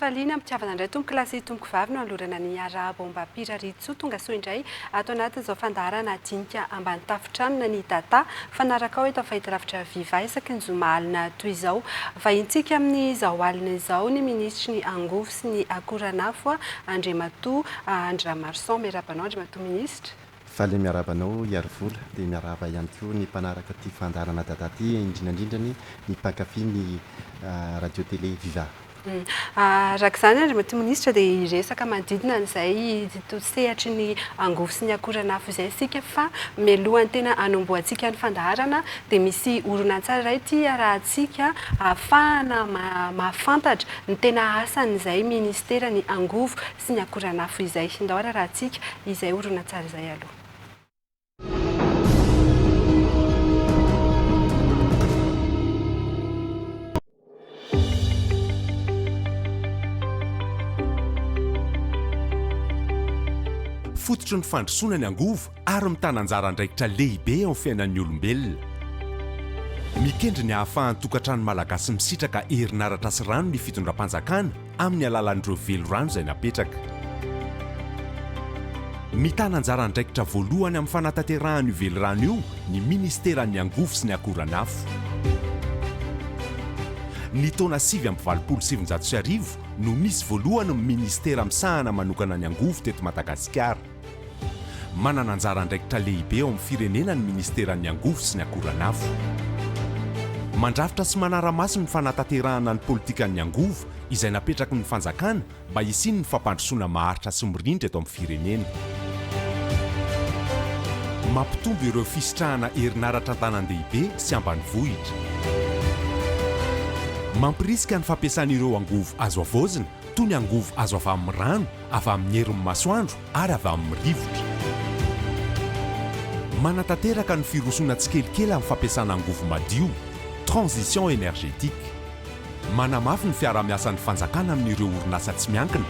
Fafaliana mpitiavana indray tomboky lasy tomboky vavy no alorana ny arabo mba piraritso tonga soa indray ato anatin'izao fandaharana dinika ambany tafotranona ny tata fanaraka ao eto fahita lavitra viva isaky ny zoma alina toy izao vahintsika amin'ny izao alina izao ny ministry ny angovo sy ny akoranafo Andriamatoa Andramarson miarabanao Andriamatoa ministre Faly miarabanao Iarvola dia miaraba ihany koa ny mpanaraka ty fandaharana tata ty indrindrandrindrany ny mpankafy ny radio télé viva. Raka izany Andriamatoa ministra dia resaka manodidina an'izay sehatry ny angovo sy ny akoranafo izay sika fa mialohany tena anomboantsika ny fandaharana dia misy oronan-tsary iray ty arahantsika ahafahana mahafantatra ny tena asan'izay ministera ny angovo sy ny akoranafo izay ndao arahantsika izay oronan-tsary izay aloha. Fototry ny fandrosoana ny angovo ary mitana anjara andraikitra lehibe amin'ny fiainan'ny olombelona. Mikendry ny hahafahan'ny tokantrano malagasy misitraka herinaratra sy rano ny fitondram-panjakana amin'ny alalan'ireo velorano izay napetraka. Mitana anjara andraikitra voalohany amin'ny fanatanterahana io velorano io ny ministeran'ny angovo sy ny akoranafo. Ny taona 2027 no nisy voalohany ministera misahana manokana ny angovo teto Madagasikara. Manana anjara andraikitra lehibe ao amin'ny firenena ny ministeran'ny angovo sy ny akoranafo. Mandrafitra sy manara-maso ny fanatanterahana ny politikan'ny angovo izay napetraky ny fanjakana mba hisiny ny fampandrosoana maharitra sy mirindra eto amin'ny firenena. Mampitombo ireo fisitrahana herinaratra an-tanan-dehibe sy ambanivohitra. Mampirisika ny fampiasan'ireo angovo azo avozina toy ny angovo azo avy amin'ny rano, avy amin'ny herin'ny masoandro ary avy amin'ny rivotra. Manatanteraka ny firosoana tsikelikely amin'ny fampiasana angovo madio, transition énergétique. Manamafy ny fiara-miasan'ny fanjakana amin'ireo orinasa tsy miankina.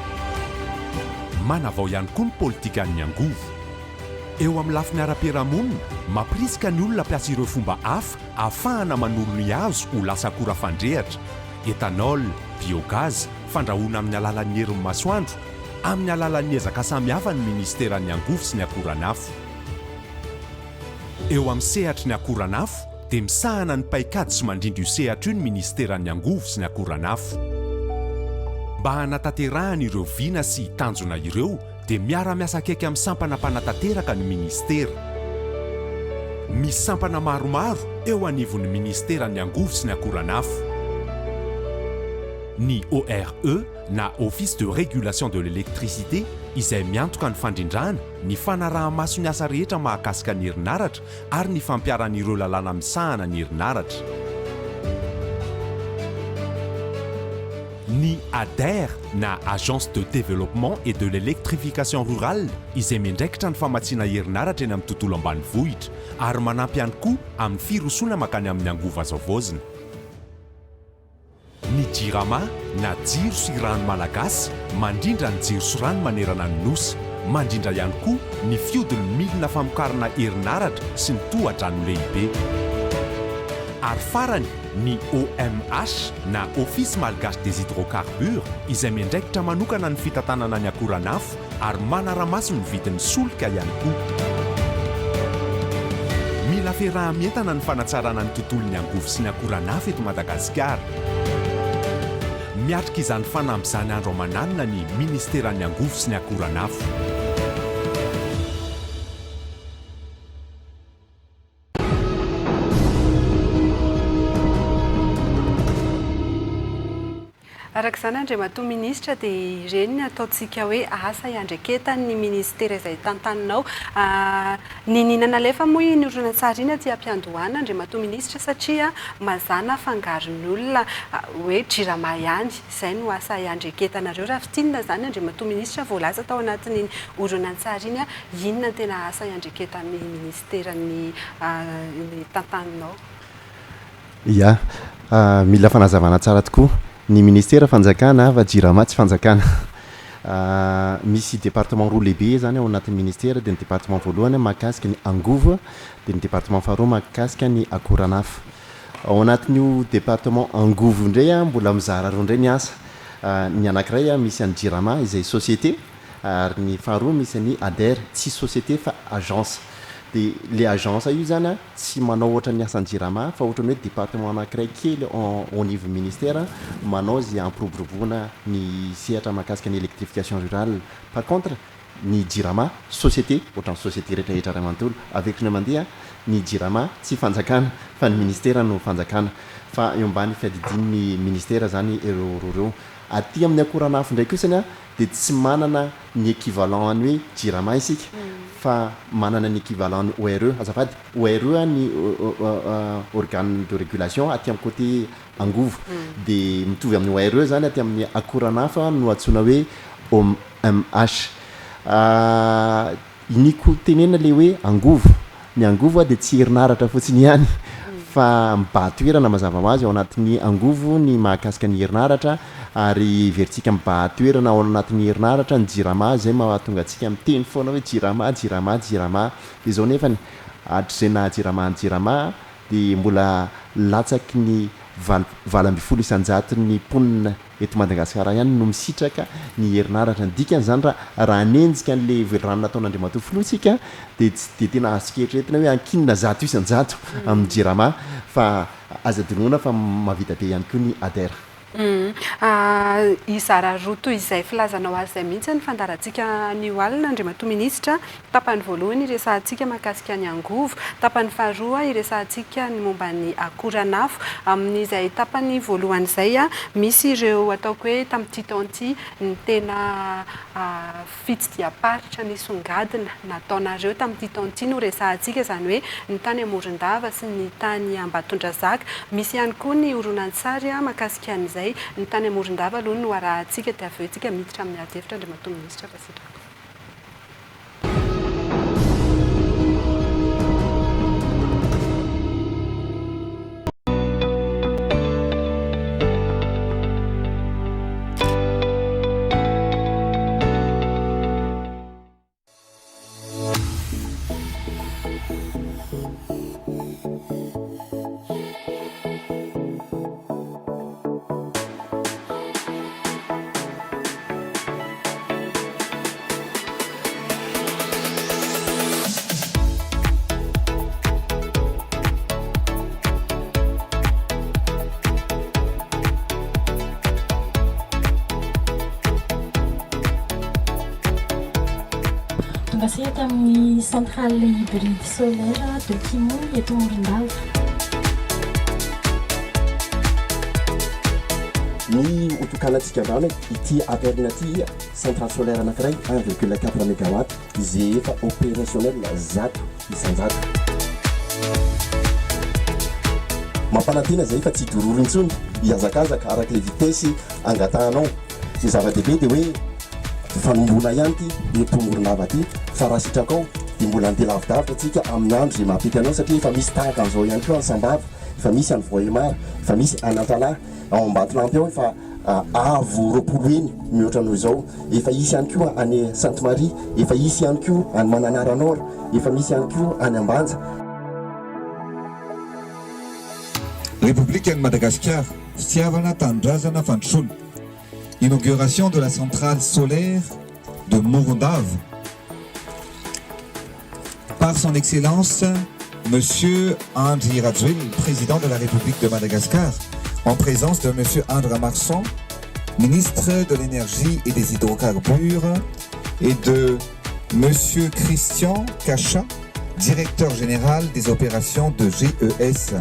Manavao ihany koa ny politikan'ny angovo. Eo amin'ny lafiny ara-piarahamonina, mampirisika ny olona mpiasa ireo fomba hafa ahafahana manolo ny hazo ho lasa akora fandrehatra, etanol, biogaz, fandrahoana amin'ny alalan'ny herin'ny masoandro, amin'ny alalan'ny ezaka samihafa ny ministeran'ny angovo sy ny akoranafo. Eo amin'ny sehatry ny akoranafo dia misahana ny paikady sy mandrindra io sehatra io ny ministeran'ny angovo sy ny akoranafo. Mba hanatanterahana ireo viana sy tanjona ireo dia miara-miasa akaiky amin'ny sampana mpanatanteraka ny ministera. Misy sampana maromaro eo anivon'ny ministeran'ny angovo sy ny akoranafo. Ny ORE na Office de Régulation de l'Électricité izay miantoka ny fandrindrana, ny fanaraha-maso ny asa rehetra mahakasika ny herinaratra ary ny fampiaran'ireo lalàna misahana ny herinaratra. Ny ADER na Agence de Développement et de l'Électrification Rurale izay miandraikitra ny famatsiana herinaratra eny amin'ny tontolo ambanivohitra ary manampy ihany koa amin'ny firosoana makany amin'ny angovo azo avozina. Ny JIRAMA na jiro sy rano malagasy mandrindra ny jiro sy rano manerana ny nosy, mandrindra ihany koa ny fiodin'ny milina famokarana herinaratra sy ny toha-drano lehibe. Ary farany ny OMH na Office Malgache des Hydrocarbures izay miandraikitra manokana ny fitantanana ny akoranafo ary manara-maso ny vidin'ny solika ihany koa. Mila fiaraha-mientana ny fanatsarana ny tontolon'ny angovo sy ny akoranafo eto Madagasikara. Miatrika izany fanamby andro aman'alina ny ministeran'ny angovo sy ny akoranafo. Araka izany Andriamatoa ministra dia ireny ataontsika hoe asa iandreketan'ny ministera izay tantaninao. Nininana alefa moa ny oronan-tsary iny aty ampiandohana Andriamatoa ministra satria mazana fangaron'ny olona hoe JIRAMA ihany izay no asa iandreketanareo. Raha fitinina izany Andriamatoa ministra voalaza tao anatin'ny oronan-tsary iny inona tena asa iandreketan'ny ministeran'ny tantaninao? Ia, mila fanazavana tsara tokoa. Ny ministera fanjakana va JIRAMA tsy fanjakana. Misy département roa lehibe zany ao anatin'ny ministera dia ny département voalohany mahakasika ny angovo dia ny département faharoa mahakasika ny akoranafo. Ao anatin'io département angovo indray mbola mizara roa indray ny asa. ny anankiray misy any Jirama izay société ary ny faharoa misy ny ADER tsy société fa agence dia le agence io zany tsy manao ohatra ny asan'ny Jirama fa ohatra ny hoe département anankiray kely au niveau ministère manao zay ampiroboroboana ny sehatra mahakasika ny électrification rurale. Par contre ny Jirama société ohatran'ny société rehetrarehetra ray manontolo avec ny mandeha ny Jirama tsy fanjakana fa ny ministère no fanjakana fa eo ambany fiadidian'ny ministère zany ireo aty amin'ny akoranafo ndraiky kosany dia tsy manana ny équivalent any hoe Jirama isika fa manana ny équivalent ny ORE azafady ORE ny organe de régulation aty amin'ny côté Angovo dia mitovy amin'ny ORE zany aty amin'ny akoranafa no antsoina hoe OMH. Iniko tenena le hoe Angovo ny Angovo dia tsy herinaratra fotsiny ihany fa mibahatoerana mazava ho azy ao anatin'ny Angovo ny mahakasika ny herinaratra ary veritsika mibahatoerana ao anatin'ny herinaratra ny Jirama zay mahatonga antsika miteny foana hoe Jirama dia izao nefany atr'izay na Jirama dia mbola latsaky ny 20 isanjato ny mponina eto Madagasikara ihany no misitraka ny herinaratra ny dikan'izany raha nenjika an'le velorano nataon'Andriamatoa filoha dia tena asikeritreretina hoe ankinina 100 isanjato amin'ny Jirama fa aza dinoana fa mavita be ihany koa ny ADER. Izara roa toy izay filazanao azy izay mihitsy ny fandarantsika ny alina Andriamatoa minisitra tapany voalohany iresahantsika mahakasika ny Angovo, tapany faharoa iresahantsika ny momba ny akoranafo. Amin'izay tapany voalohany izay misy ireo ataoko hoe tamin'ity taon'ity ny tena fitsidiam-paritra nisongadina nataonareo tamin'ity taon'ity no resahantsika zany hoe ny tany Amorondava sy ny tany Ambatondrazaka. Misy ihany koa ny horonan-tsary mahakasika an'izay ny tany Amorondava aloha no arahantsika dia avy eo tsika miditra amin'ny ady hevitra Andriamatoa minisitra Basitrako. Basé tamin'ny centrale hybride solaire de Kimoy eto Morondava. Ny otokanantsika zany ity aperina ity centrale solaire anankiray 1,4 mégawatt izay efa opérationnel 100 isanjato. Mampanantena zay fa tsy dororo intsony hiazakazaka araka le vitesy angatahanao. Sy zava-dehibe dia hoe fanomboana ihany ty eto Morondava ty fa raha sitraka ao dia mbola andeha lavidavitra atsika amin'ny andro zay mampety anao satria efa misy tahaka an'izao ihany koa any Sambava, efa misy any Voahemara, efa misy any Antalahy ao Ambatolampy ao efa avo roapolo eny mihoatra noho izao, efa isy ihany koa any Sainte Marie, efa isy ihany koa any Mananara Nord, efa misy ihany koa any Ambanja. République de Madagascar, fitiavana tanindrazana fandrosoana. Inauguration de la centrale solaire de Morondava par son Excellence Monsieur Andry Rajoelina, président de la République de Madagascar, en présence de Monsieur Andra Marsan, ministre de l'énergie et des hydrocarbures, et de Monsieur Christian Cacha, directeur général des opérations de GES,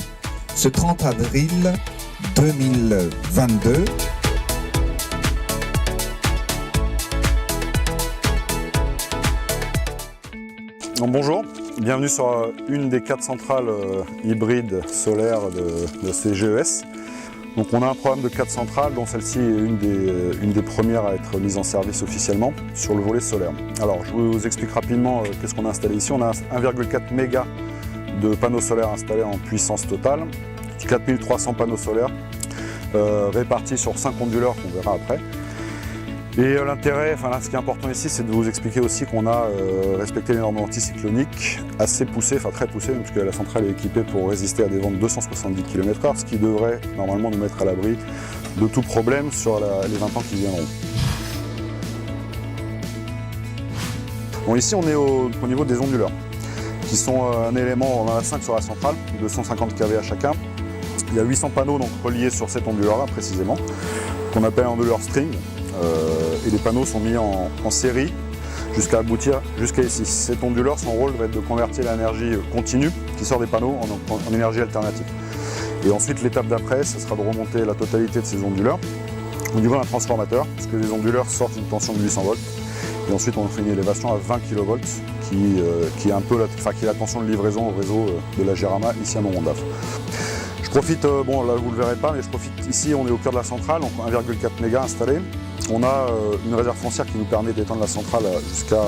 ce 30 avril 2022. Donc bonjour, bienvenue sur une des 4 centrales hybrides solaires de CGES. Donc on a un programme de 4 centrales dont celle-ci est une des premières à être mise en service officiellement sur le volet solaire. Alors je vous explique rapidement qu'est-ce qu'on a installé ici. On a 1,4 méga de panneaux solaires installés en puissance totale, 4300 panneaux solaires répartis sur 5 onduleurs qu'on verra après. Et l'intérêt, enfin là, ce qui est important ici, c'est de vous expliquer aussi qu'on a respecté les normes anticycloniques assez poussées, enfin très poussées, puisque la centrale est équipée pour résister à des vents de 270 km/h, ce qui devrait normalement nous mettre à l'abri de tout problème sur les 20 ans qui viendront. Bon, ici, on est au niveau des onduleurs, qui sont un élément, on en a 5 sur la centrale, 250 kV à chacun. Il y a 800 panneaux donc, reliés sur cet onduleur-là précisément, qu'on appelle onduleur string. Et les panneaux sont mis en série jusqu'à aboutir jusqu'à ici. Cet onduleur, son rôle va être de convertir l'énergie continue qui sort des panneaux en énergie alternative. Et ensuite, l'étape d'après, ce sera de remonter la totalité de ces onduleurs au niveau d'un transformateur, parce que les onduleurs sortent une tension de 800 volts. Et ensuite, on fait une élévation à 20 kV qui est un peu qui est la tension de livraison au réseau de la Gérama ici à Morondave. Je profite, bon là vous ne le verrez pas, mais je profite ici, on est au cœur de la centrale, donc 1,4 mégas installé. On a une réserve foncière qui nous permet d'étendre la centrale jusqu'à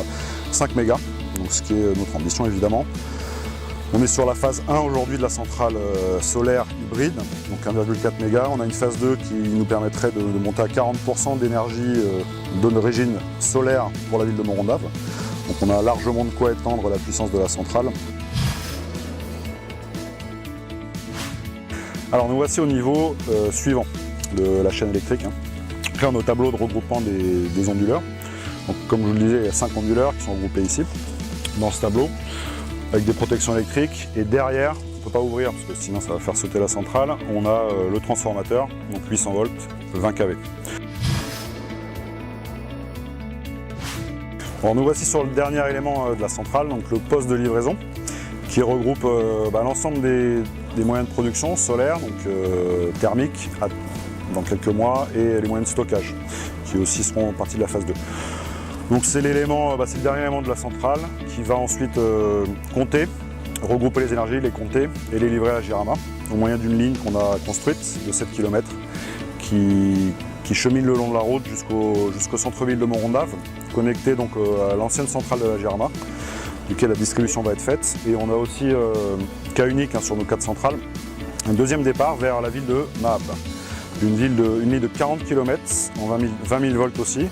5 mégas, donc ce qui est notre ambition évidemment. On est sur la phase 1 aujourd'hui de la centrale solaire hybride, donc 1,4 mégas. On a une phase 2 qui nous permettrait de monter à 40% d'énergie d'origine solaire pour la ville de Morondave. Donc on a largement de quoi étendre la puissance de la centrale. Alors nous voici au niveau suivant de la chaîne électrique. Là on est au tableau de regroupement des onduleurs. Donc, comme je vous le disais, il y a 5 onduleurs qui sont regroupés ici, dans ce tableau, avec des protections électriques. Et derrière, on ne peut pas ouvrir parce que sinon ça va faire sauter la centrale, on a le transformateur, donc 800 volts, 20 kV. Alors, nous voici sur le dernier élément de la centrale, donc le poste de livraison, qui regroupe l'ensemble des moyens de production solaire, donc thermiques, dans quelques mois, et les moyens de stockage, qui aussi seront partie de la phase 2. Donc c'est l'élément, c'est le dernier élément de la centrale, qui va ensuite compter, regrouper les énergies, les compter et les livrer à la Gérama, au moyen d'une ligne qu'on a construite de 7 km, qui chemine le long de la route jusqu'au centre-ville de Morondave, connecté donc à l'ancienne centrale de la Gérama, duquel la distribution va être faite. Et on a aussi, cas unique sur nos 4 centrales, un deuxième départ vers la ville de Mahab. Une ligne de 40 km, en 20 000 volts aussi,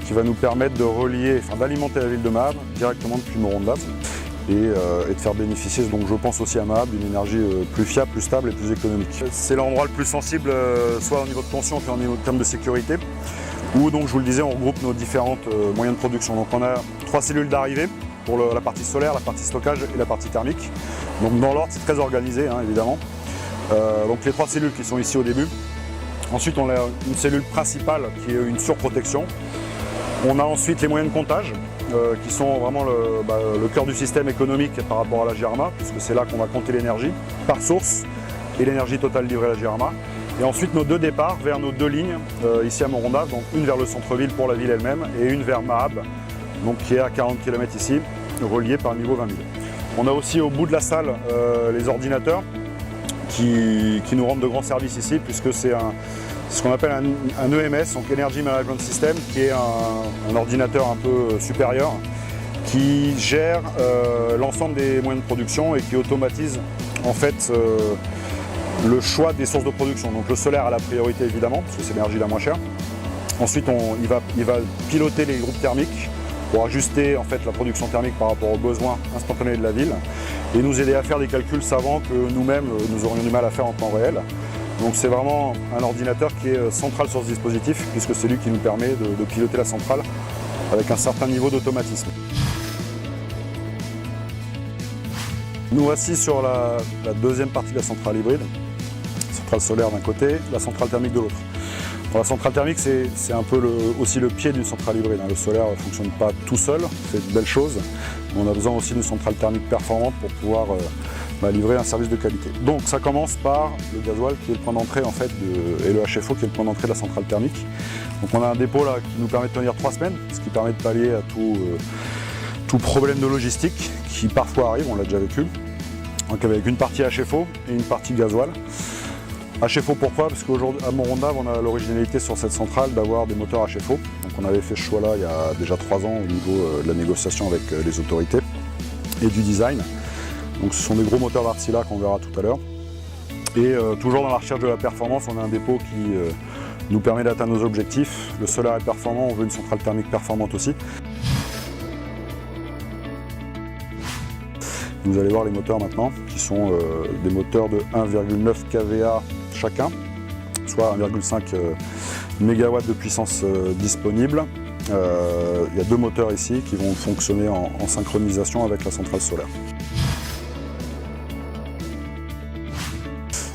qui va nous permettre de relier, d'alimenter la ville de Mahab directement depuis Morondave et de faire bénéficier, donc je pense aussi à Mahab, d'une énergie plus fiable, plus stable et plus économique. C'est l'endroit le plus sensible, soit au niveau de tension qu'en termes de sécurité, où donc je vous le disais, on regroupe nos différents moyens de production. Donc on a 3 cellules d'arrivée pour la partie solaire, la partie stockage et la partie thermique. Donc dans l'ordre, c'est très organisé évidemment. Donc les 3 cellules qui sont ici au début. Ensuite on a une cellule principale qui est une surprotection. On a ensuite les moyens de comptage qui sont vraiment le cœur du système économique par rapport à la Gérama, puisque c'est là qu'on va compter l'énergie par source et l'énergie totale livrée à la Gérama. Et ensuite nos 2 départs vers nos 2 lignes ici à Morondave, donc une vers le centre-ville pour la ville elle-même et une vers Mahab, donc qui est à 40 km ici, reliée par niveau 20 000. On a aussi au bout de la salle les ordinateurs qui nous rendent de grands services ici, puisque c'est ce qu'on appelle un EMS, donc Energy Management System, qui est un ordinateur un peu supérieur, qui gère l'ensemble des moyens de production et qui automatise en fait le choix des sources de production. Donc le solaire a la priorité évidemment, parce que c'est l'énergie la moins chère. Ensuite il va piloter les groupes thermiques pour ajuster en fait la production thermique par rapport aux besoins instantanés de la ville et nous aider à faire des calculs savants que nous-mêmes nous aurions du mal à faire en temps réel. Donc c'est vraiment un ordinateur qui est central sur ce dispositif, puisque c'est lui qui nous permet de piloter la centrale avec un certain niveau d'automatisme. Nous voici sur la deuxième partie de la centrale hybride, centrale solaire d'un côté, la centrale thermique de l'autre. La centrale thermique, c'est un peu aussi le pied d'une centrale hybride. Le solaire ne fonctionne pas tout seul, fait de belles choses, mais on a besoin aussi d'une centrale thermique performante pour pouvoir livrer un service de qualité. Donc ça commence par le gasoil qui est le point d'entrée en fait, et le HFO qui est le point d'entrée de la centrale thermique. Donc on a un dépôt là qui nous permet de tenir 3 semaines, ce qui permet de pallier à tout problème de logistique qui parfois arrive, on l'a déjà vécu. Donc avec une partie HFO et une partie gasoil. HFO pourquoi? Parce qu'aujourd'hui à Morondave on a l'originalité sur cette centrale d'avoir des moteurs HFO. Donc on avait fait ce choix là il y a déjà 3 ans au niveau de la négociation avec les autorités et du design. Donc ce sont des gros moteurs Wärtsilä qu'on verra tout à l'heure. Et toujours dans la recherche de la performance, on a un dépôt qui nous permet d'atteindre nos objectifs. Le solaire est performant, on veut une centrale thermique performante aussi. Vous allez voir les moteurs maintenant, qui sont des moteurs de 1,9 kVA chacun, soit 1,5 MW de puissance disponible. Il y a deux moteurs ici qui vont fonctionner en synchronisation avec la centrale solaire.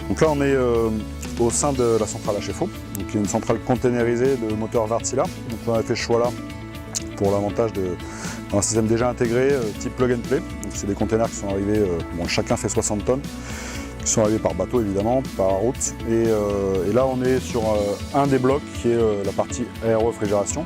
Donc là on est au sein de la centrale HFO, donc une centrale containerisée de moteurs Wärtsilä. Donc on a fait ce choix là pour l'avantage d'un système déjà intégré type plug and play. Donc c'est des containers qui sont arrivés, chacun fait 60 tonnes, qui sont arrivés par bateau évidemment, par route. Et là on est sur un des blocs qui est la partie aéro-réfrigération,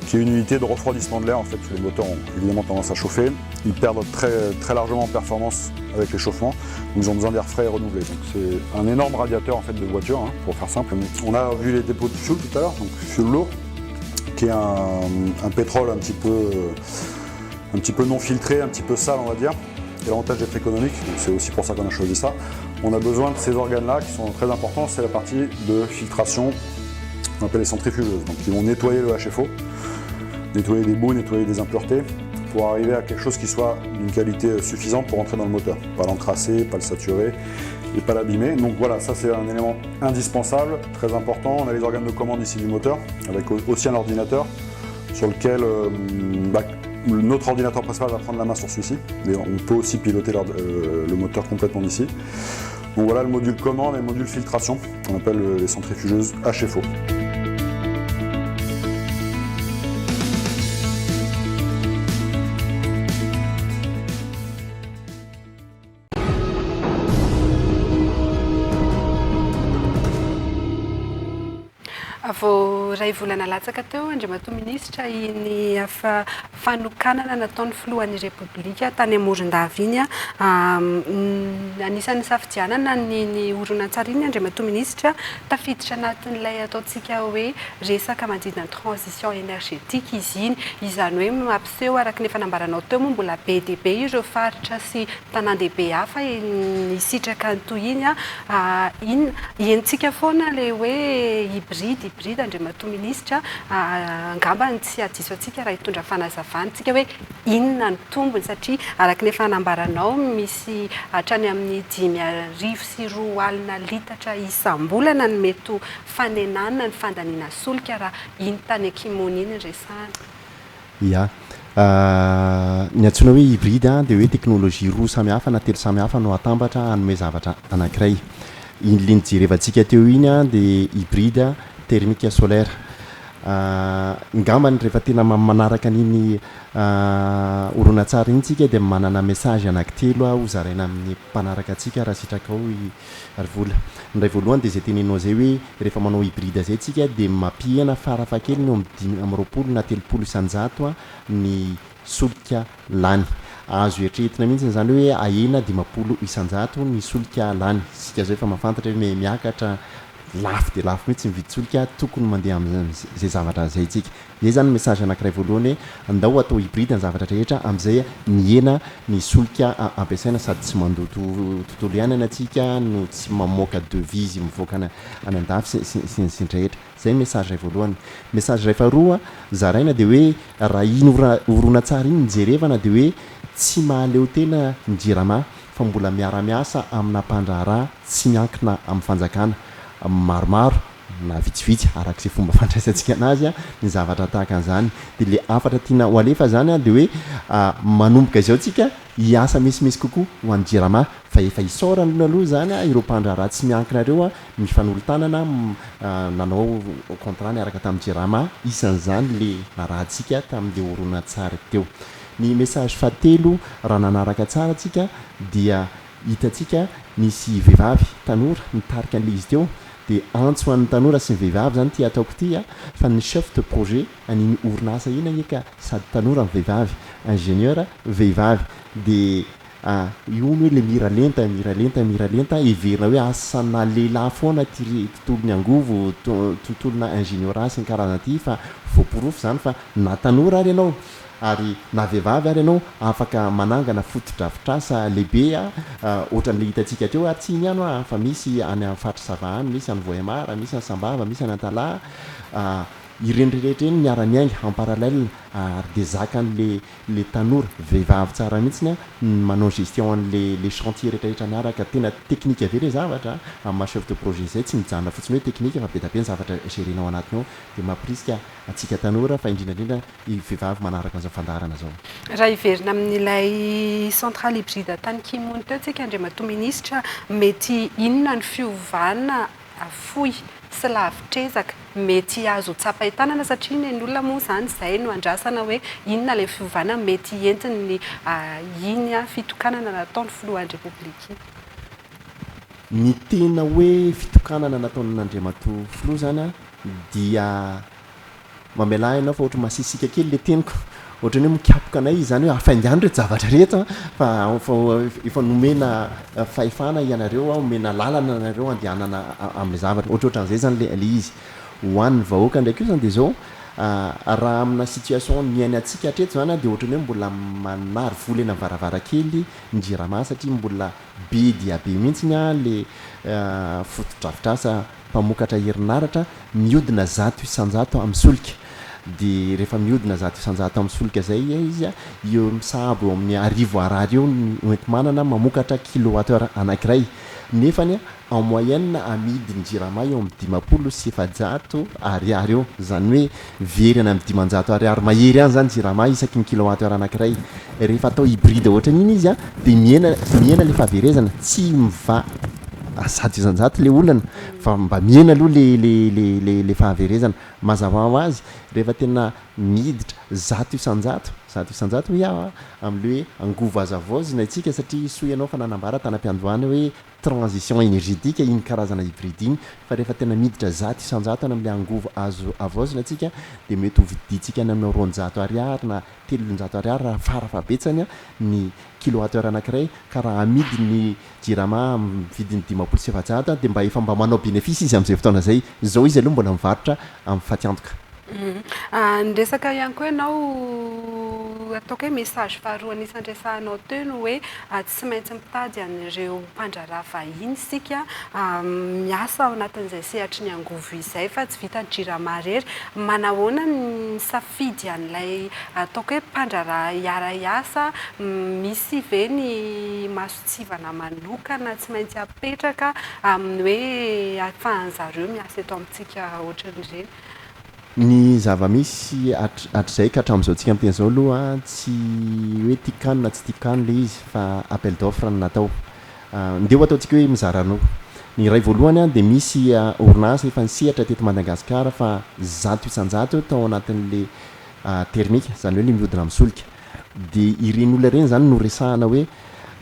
qui est une unité de refroidissement de l'air. En fait, les moteurs ont évidemment tendance à chauffer. Ils perdent très largement en performance avec l'échauffement. Donc ils ont besoin d'air frais et renouvelé. Donc c'est un énorme radiateur en fait de voiture, pour faire simple. On a vu les dépôts de fuel tout à l'heure, donc fuel lourd, qui est un pétrole un petit peu non filtré, un petit peu sale on va dire. Et l'avantage d'être économique, c'est aussi pour ça qu'on a choisi ça. On a besoin de ces organes-là qui sont très importants, c'est la partie de filtration, on appelle les centrifugeuses. Donc ils vont nettoyer le HFO, nettoyer des boues, nettoyer des impuretés, pour arriver à quelque chose qui soit d'une qualité suffisante pour entrer dans le moteur. Pas l'encrasser, pas le saturer et pas l'abîmer. Donc voilà, ça c'est un élément indispensable, très important. On a les organes de commande ici du moteur, avec aussi un ordinateur sur lequel notre ordinateur principal va prendre la main sur celui-ci, mais on peut aussi piloter le moteur complètement d'ici. Donc voilà le module commande et le module filtration, qu'on appelle les centrifugeuses HFO. Vao ray volana latsaka teo Andriamatoa Minisitra iny fanokanana nataon'ny filohan'ny Repoblika tany Morondava iny anisan'ny safidianana ny horonan-tsary iny Andriamatoa Minisitra tafiditra anatin'ilay ataontsika hoe resaka manodidina transition énergétique izy iny, izany hoe mampiseho araka ny fanambaranao teo moa mbola be dia be ireo faritra sy tanan-dehibe hafa isitraka antoy iny iny entsika foana le hoe hybride Andriamatoa Minisitra angambany tsy adiso atsika raha hitondra fanazavana tsika hoe inona ny tombony satria araka ny fanambaranao misy hatrany amin'ny 5,4 litatra isam-bolana ny mety fanenana ny fandaniana solika raha iny tany Akimony iny resahana. Ya, ny antsoina hoe hybride dia hoe teknôlôjia roa samihafa na telo samihafa no atambatra hanome zavatra anankiray. Iny jerevantsika teo iny dia hybride thermique solaire. Ngambany rehefa tena manaraka an'iny horonan-tsary iny tsika dia manana message anankitelo hozaraina amin'ny mpanaraka atsika raha sitraka ao ary vola. Ny ray voalohany dia izay teneninao izay hoe rehefa manao hybride izay tsika dia mampihana farafahakeliny eo amin'ny 20 na 30 isan-jato ny solika lany. Azo eritreretina mihitsy izany hoe ahena 20 isan-jato ny solika lany. Sika zao efa mahafantatra hoe miakatra lafo dia lafo mihitsy mividy solika, tokony mandeha amin'izay zavatra izay tsika. Izay zany message anankiray voalohany hoe andao atao hybride ny zavatra rehetra amin'izay mihena ny solika ampiasaina sady tsy mandoa tontolo iainana atsika no tsy mamoaka devise mivoaka any an-dafy sy ny rehetra. Zay message ray voalohany. Message ray faharoa zaraina dia hoe raha iny horonan-tsary iny jerevana dia hoe tsy mahaleo tena ny JIRAMA fa mbola miara-miasa amina mpandraharaha tsy miankina amin'ny fanjakana maromaro na vitsivitsy arak'izay fomba fandraisantsika anazy ny zavatra tahaka an'izany. Dia le afatra tiana ho alefa zany dia hoe manomboka izao tsika hiasa misimisy kokoa ho an'ny JIRAMA fa efa isaorany aloha zany ireo mpandraharaha tsy miankina ireo mifanolo-tanana nanao contrat niaraka tamin'ny JIRAMA isan'izany le narahantsika tamin'le horonan-tsary teo. Ny message fahatelo raha nanaraka tsara atsika dia hitantsika nisy vehivavy tanora nitarika an'le izy teo dia antso an'ny tanora sy ny vehivavy zany ty ataoko ty fa ny chef de projet an'iny orinasa iny eka sady tanora ny vehivavy, ingénieur vehivavy dia io hoe le miralenta everina hoe asana lehilahy foana ty tontolony angovo, tontolona ingénieura sy ny karazana ty fa voaporofo zany fa na tanora ary ianao ary na vehivavy ary ianao afaka manangana fotodrafitrasa lehibe ohatran'le hitantsika teo ary tsy iny ihany a fa misy any amin'ny fatra savahany misy any voemara misy any sambava misy any antala ireny rehetra eny miara-ny ainga en parallèle ary de zakan'le tanora vehivavy tsara mihitsiny manao gestion an'le chantier rehetrarehetra miaraka tena teknika ve le zavatra amin'ny maha chef de projet zay tsy mijanona fotsiny hoe teknika fa be da be ny zavatra gérenao anatiny ao de mampirisika atsika tanora fa indrindrandrindra i vehivavy manaraka an'izao fandarana zao raha iverina amin'ilay centrale hybride tany kimony teo tsika andriamatoa ministra mety inona ny fiovana fohy sy lavitrezaka mety azo tsapahitanana satria ny olona moa zany zay no andrasana hoe inona le fiovana mety entiny iny fitokanana nataony filohan'ny repoblika ny tena hoe fitokanana nataon'Andriamatoa filoha zany dia mamela ianao fa ohatra masisika kely le teniko ohatrany hoe mikapoka anay izy zany hoe afaingany reto zavatra rehetra fa efa nomena fahefana ianareo omena lalana anareo andehanana amin'ny zavatra ohatrohatran'izay zany le izy hoan'ny vahoaka ndraiky io zany de zao raha amina situation miaina atsika hatreto zany de ohatrany hoe mbola manary vola eny varavarankely njirama satria mbola be dia be mihitsiny le fotodrafitrasa mpamokatra herinaratra miodina 100 isanjato amin'ny solika de rehefa miodina 100 isanjato amin'ny solika zay izy io misahabo amin'ny 10,000 io mety manana mamokatra kilowattheure anankiray nefany en moyenne amidy ny jirama eo amin'ny 500 ariary eo zany hoe very any amin'ny 500 ariary mahery any zany jirama isaky ny kilowattheure anankiray rehefa atao hybride ohatrany iny izy de miena le fahaverezana tsy miva 100 isanjato le olana fa mba miena aloha le fahaverezana mazava ho azy rehefa tena miditra 100 isanjato ia amin'le hoe angovo azavozina itsika satria soa ianao fa nanambara tanam-piandohana hoe transition énergétique iny karazana hybride iny fa rehefa tena miditra 100 isanjato any amin'le angovo azo avozina atsika de mety ho vidintsika any amin'ny 200 ariary na 300 ariary raha farafabetsany ny kilowattheure anankiray ka raha amidy ny jirama vidiny 500 de mba manao bénéfice izy amin'izay fotoana zay zao izy aloha mbola mivarotra amin'ny fatiantoka Ndresaka ihany koa ianao ataoko hoe message faharoa anisan'resahanao teo no hoe tsy maintsy mitady an'ireo mpandraraha vahiny sika miasa ao anatin'izay sehatry ny angovo izay fa tsy vita ny jirama rery manahoana ny safidy an'ilay ataoko hoe mpandraraha hiara-iasa misy ve ny masotsivana manokana tsy maintsy apetraka amin'ny hoe ahafahan'zareo miasa eto amintsika ohatran'ireny ny zava-misy hatrizay ka hatramin'izao tsika amin'ny teny zao aloha tsy hoe tikano na tsy tikano le izy fa appel d'offre ny natao ndeo ataontsika hoe mizaranao ny ray voalohany de misy orinasa efa nisehatra teto Madagasikara fa 100 isanjato tao anatin'le termika zany hoe le mihodina amin'ny solika de ireny olona reny zany no resahana hoe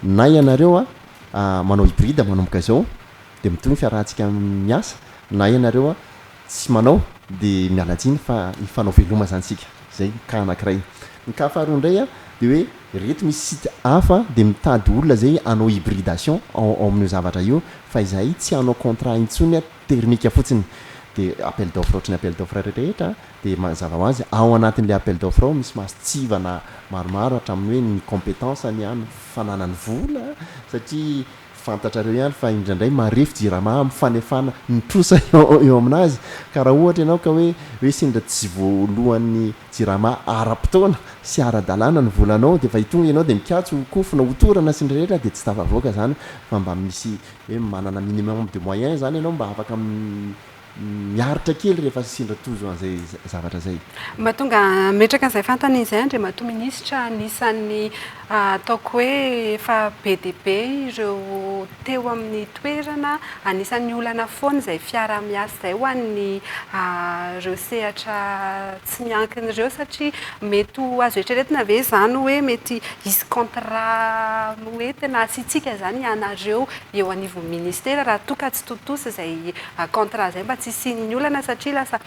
na ianareo manao hybride manomboka zao de mitony fiarahantsika miasa na ianareo tsy manao de mialatsiny fa ifanao veloma zany sika zay ka anankiray ny ka faharoa indray de hoe reto misy site hafa de mitady olona zay anao hybridation ao amin'io zavatra io fa izay tsy anao contrat intsony termika fotsiny de appel d'offre ohatrany appel d'offre rehetrarehetra de mazava ho azy ao anatin'le appel d'offre ao misy masitsivana maromaro hatramin'ny hoe ny compétence ny any fananany vola satria fantatrareo ihany fa indraindray marefy jirama mifanefana nitrosa eo aminazy ka raha ohatra ianao ka hoe sendra tsy voalohan'ny jirama ara-potoana sy ara-dalàna ny volanao de fa itonga ianao de mikatso kofona hotorana sendrerehetra de tsy tafavoaka zany fa mba misy hoe manana minimum de moyen zany ianao mba afaka miaritra kely rehefa sindra tozo an'izay zavatra zay mahatonga metraka an'izay fantany izay andriamatoa ministra anisan'ny ataoko hoe efa be dia be ireo teo amin'ny toerana anisan'ny olana foana izay fiara-miasa izay ho an'ny ireo sehatra tsy miankina ireo satria mety ho azo eritreretina ve zany hoe mety hisy contrat hoe tena asitsika zany ianareo eo anivon'ny ministera raha toka tsy totosa izay contrat zay mba tsy isian'ny olana satria lasa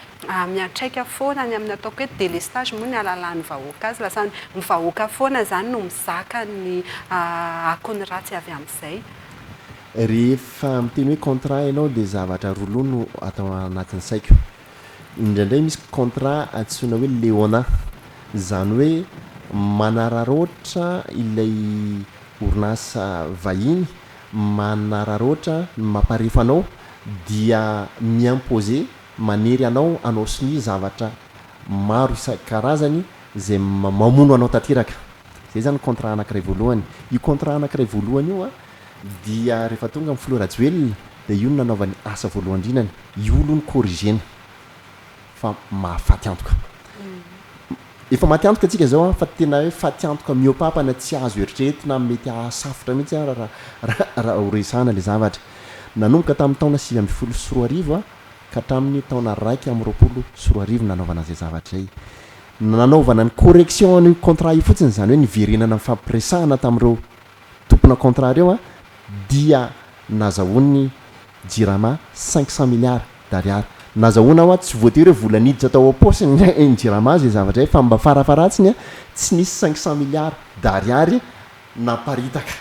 miantraika foana ny amin'ny ataoko hoe délestage moa ny alalan'ny vahoaka azy lasa ny vahoaka foana zany no mizaka ny akony ratsy avy amin'izay rehefa miteny hoe contrat ianao de zavatra roloa no atao anatin'ny saiko indraindray misy contrat antsoina hoe léona zany hoe manararoatra ilay orinasa vahiny manararoatra mamparefo anao dia miimposer manery anao anao siny zavatra maro isan-karazany zay mamono anao tanteraka zay zany contrat anankiray voalohany io contrat anankiray voalohany io a dia rehefa tonga amin'ny Florajoelina dia io no nanaovany asa voalohany indrinany io aloha ny corrigena fa mahafaty antoka efa maty antoka atsika zao a fa tena hoe faty antoka miopapana tsy azo eritreretina mety asafotra mihitsy raha horesana le zavatra nanomboka tamin'ny taona 2014 a ka hatramin'ny taona 2024 nanaovana zay zavatra zay nanaovana ny correction ny contrat io fotsiny zany hoe niverenana ny fampiresahana tamin'ireo tompona contrat reo a dia nazahoany Jirama 500 milliards d'ariary nazahoana ao a tsy voatery hoe vola niditra tao am-paosy ny Jirama zay zavatra zay fa mba farafaratsiny a tsy nisy 500 milliards d'ariary naparitaka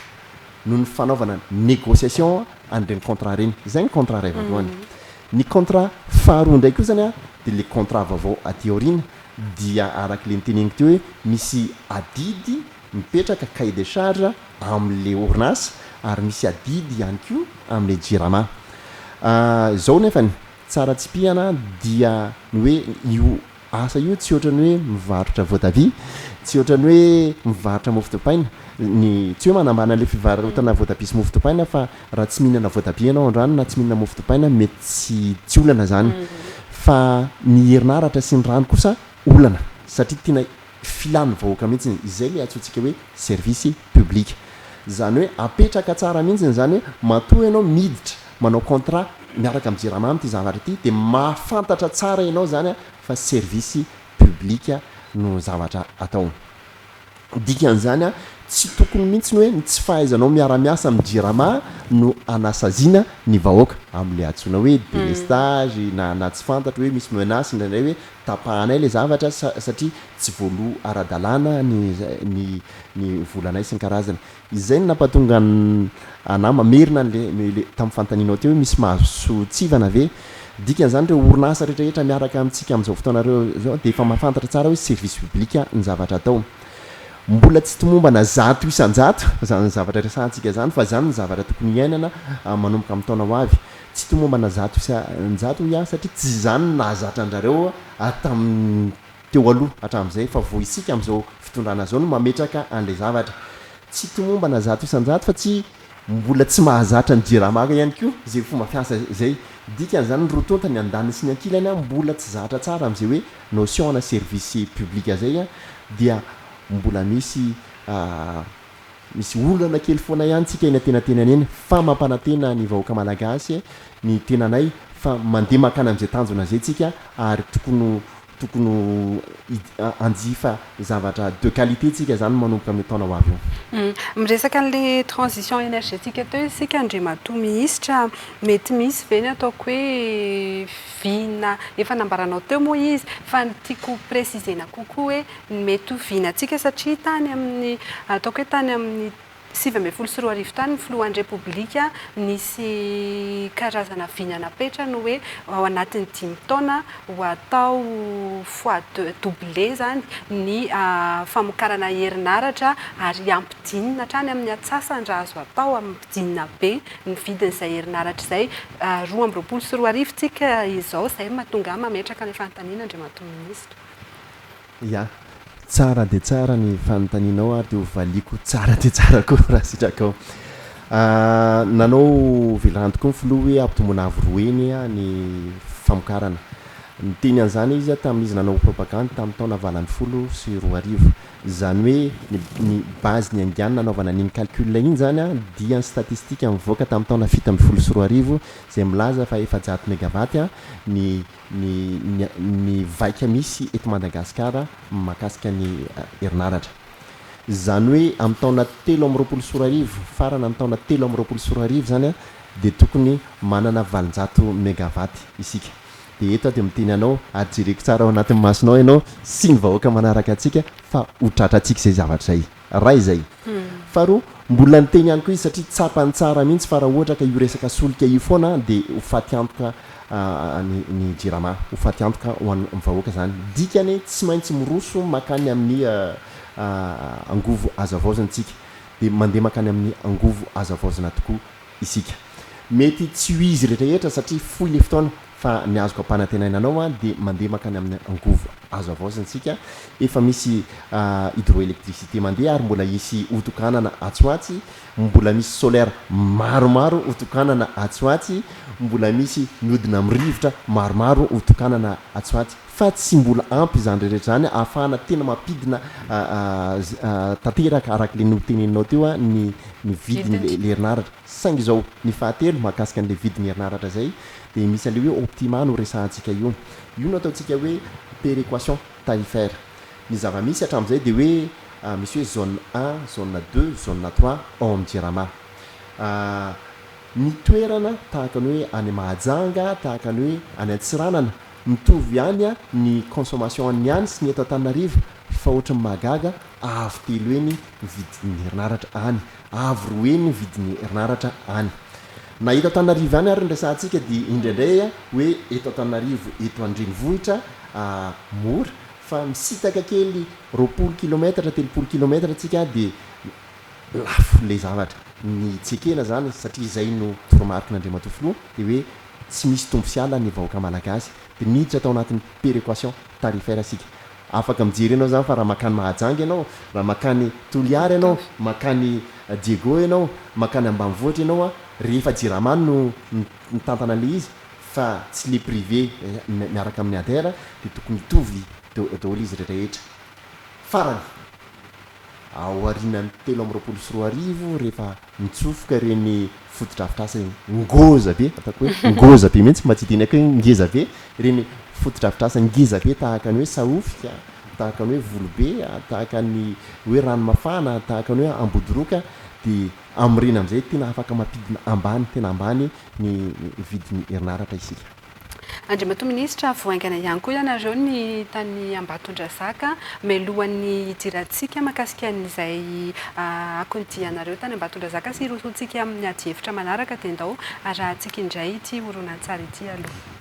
noho ny fanaovana négociation an'ireny contrat reny zay ny contrat ray voalohany ny contrat faharoa ndray koa zany a dia le contrat vaovao aty aorina dia arak'le niteneniko teo hoe misy adidy mipetraka cahier de charge amin'le orinasa ary misy adidy ihany koa amin'le Jirama zao nefany tsara tsy pihana dia ny hoe io asa io tsy ohatrany hoe mivarotra voatabia tsy ohatrany hoe mivarotra mofo dipaina ny tsy hoe manambana le fivarotana voatabia sy mofo dipaina fa raha tsy mihinana voatabia ianao androany na tsy mihinana mofo dipaina mety tsy olana zany fa ny herinaratra sy ny rano kosa olana satria tena filany vahoaka mihitsy izay le atsotsika hoe service public zany hoe apetraka tsara mihitsy zany hoe matoa ianao miditra manao contrat miaraka amin'ny Jirama amin'ity zavatra ity dia mahafantatra tsara ianao zany a fa service public no zavatra atao dikan'izany a tsy tokony mihitsy hoe tsy fahaizanao miara-miasa amin'ny Jirama no anasaziana ny vahoaka amin'le antsoina hoe délestage na tsy fantatra hoe misy menace indray hoe tapahanay le zavatra satria tsy voalo ara-dalàna ny volanay sy ny karazana izay no nampatonga anah mamerina le tamin'ny fantanianao teo hoe misy mahazo tsivana ve dikan'izany reo orinasa rehetrarehetra miaraka amintsika amin'izao fotoanareo zao dia efa mahafantatra tsara hoe service public ny zavatra atao mbola tsy tomombana zato isan-jato zany zavatra resantsika zany fa zany ny zavatra tokony iainana manomboka amin'ny taona ho avy tsy tomombana zato isan-jato ia satria tsy zany nahazatra andrareo tamin'ny teo aloha hatramin'izay fa vo isika amin'izao fitondrana zao no mametraka an'le zavatra tsy tomombana zato isan-jato fa tsy mbola tsy mahazatra ny Jirama ihany koa zay fomba fiasa zay dikan'izany rotonta ny andany sy ny ankilany a mbola tsy zatra tsara amin'izay hoe notion na service public zay a dia mbola misy olana kely foana ihany tsika eny atenatenany eny fa mampanantena ny vahoaka malagasy ny tenanay fa mandeha makany amin'izay tanjona zay tsika ary tokony anjifa zavatra de qualité tsika zany manomboka amin'ny taona ho avy eo miresaka an'le transition énergétique teo isika andrimatoa ministra mety misy ve ny ataoko hoe vina efa nambaranao teo moa izy fa tiako précisena kokoa hoe mety ho vinatsika satria tany amin'ny ataoko hoe tany amin'ny 2024 tany filohan'ny repoblika nisy karazana vinanapetra no hoe ao anatin'ny 5 taona ho atao fois doublé zany ny famokarana herinaratra ary ampidinina hatrany amin'ny atsasany raha azo atao ampidinina be ny vidin'izay herinaratra izay 2024 tsika izao izay mahatonga mametraka ny fanontaniana andrimatoa ministra ya tsara dia tsara ny fanontanianao ary dia hovaliako tsara dia tsara koa raha sitraka ao nanao velany tokoa ny filoha hoe ampitomboana avoroeny ny famokarana ny teny an'izany izy tamin'izy nanao propagande tamin'ny taona 2024 zany hoe ny base ny angiana nanaovana n'iny calcul iny zany a dia ny statistique mivoaka tamin'ny taona 2024 zay milaza fa 400 mégawatt ny vaika misy eto Madagasikara mahakasika ny herinaratra zany hoe amin'ny taona 3 farana amin'ny taona 3 zany a dia tokony manana 700 mégawatt isika dia eto dia miteny anao ajereko tsara ao anatin'ny masonao ianao sy ny vahoaka manaraka atsika fa hotratra atsika izay zavatra zay raha izay faharoa mbola niteny ihany koa izy satria tsapany tsara mihitsy fa raha ohatra ka io resaka solika io foana dia ho faty antoka ny Jirama ho faty antoka ho an'ny vahoaka zany dikany tsy maintsy miroso makany amin'ny angovo azavaozana tsika dia mandeha makany amin'ny angovo azavaozana tokoa isika mety tsy ho izy rehetrarehetra satria foy le fotoana fa ny azoko ampanantenainanao a dia mandeha makany amin'ny angovo azo avaozantsika efa misy hydroélectricité mandeha ary mbola isy otokanana atsoatsy mbola misy solaire maromaro otokanana atsoatsy mbola misy miodina amin'ny rivotra maromaro otokanana atsoatsy fa tsy mbola ampy izany rehetra zany ahafahana tena mampidina tanteraka araka le noteneninao teo a ny vidiny le herinaratra saingy izao ny fahatelo mahakasika an'le vidiny herinaratra zay dia misy an'le hoe optima no resahantsika io no ataontsika hoe péréquation tarifaire ny zava-misy hatramin'izay dia hoe misy hoe zone 1 zone 2 zone 3 ao amin'ny Jirama ny toerana tahaka ny hoe any Mahajanga tahaka ny hoe any Antsiranana mitovy ihany a ny consommation any ihany sy ny eto Antananarivo fa ohatran'ny Mahagaga avo telo eny vidiny herinaratra any avo roa eny vidiny herinaratra any na eto Antananarivo any ary ndraisantsika dia indraindray a hoe eto Antananarivo eto andrenivohitra mora fa misitaka kely 20 kilometatra 30 kilometatra tsika dia lafo le zavatra ny tsekena zany satria izay no toromarik'Andriamatofoloha dia hoe tsy misy tombo sy ala ny vahoaka malagasy dia niditra atao anatin'ny péréquation tarifaire asika afaka mijery ianao zany fa raha makany Mahajanga ianao raha makany Toliary ianao makany Diego ianao makany ambanivohitra ianao a rehefa Jirama no mitantana le izy fa tsy le privé miaraka amin'ny adhère dia tokony hitovy daholo izy rehetrarehetra farany ao arinan'ny 3 rehefa mitsofoka reny fotodrafitrasa ngoza be ataoko hoe ngoza be mihitsy mba tsy dinaka hoe ngeza be reny fotodrafitrasa ngeza be tahaka ny hoe saofika tahaka ny hoe volobe tahaka ny hoe ranomafana tahaka ny hoe ambodoroka dia amin'ireny amin'izay tena afaka mampidina ambany tena ambany ny vidiny herinaratra isika. Andriamatoa Minisitra, voaingana ihany koa ianareo ny tany Ambatondrazaka mialohan'ny hidirantsika mahakasika an'izay akondianareo tany Ambatondrazaka sy rotontsika amin'ny ady hevitra manaraka dia ndao arahantsika indray ity horonan-tsary ity aloha.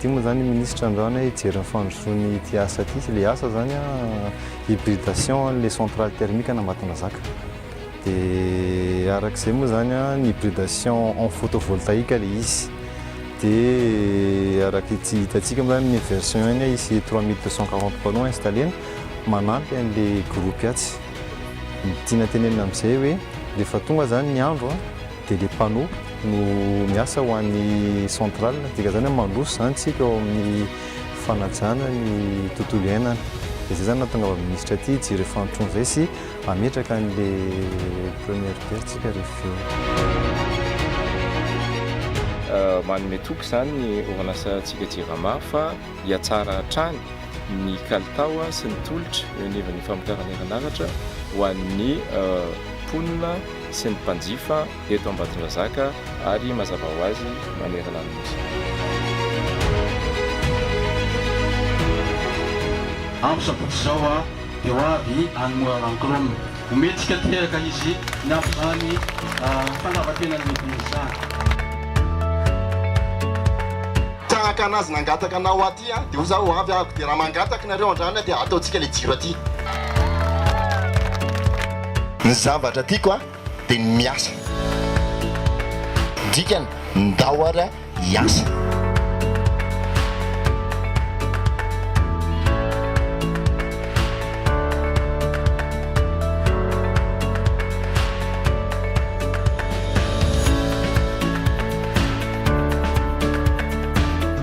Dimo zany ministre androany hijery fandrosoany ity asa ity le asa zany hybridation les centrales thermiques na Ambatondrazaka dia arak'izay moa zany ny hybridation en photovoltaïque le izy dia araka tsy hitantsika moa zany ny version iny izy 3240 panneaux installé manampy an'le groupe atsy tiana tenenina amin'izay hoe rehefa tonga zany ny andro dia le panneaux no miasa ho an'ny centrale dika zany mandroso zany tsika ao amin'ny fanajana ny tontolo iainana dia zay zany nahatonga ministra aty hijery fantrony zay sy ametraka an'le première pierre tsika rehefa manome toky zany ny oranasantsika Jirama fa hiatsara hatrany ny kalitao sy ny tolotra eo anivon'ny famokarana herinaratra ho an'ny mponina sy ny mpanjifa eto Ambatondrazaka ary mazava ho azy manerana amin'izy. Amin'ny sabotsy izao dia ho avy anomoranankolomina hometsika teraka izy ny ampizany fandavatena ny metiny izany. Tahaka anazy nangataka anao aty dia ho zaho avy ahako dia raha mangataka nareo andrana dia ataontsika le jiro aty. Ny zavatra tiako dia ny miasa dikany ndawara hiasa.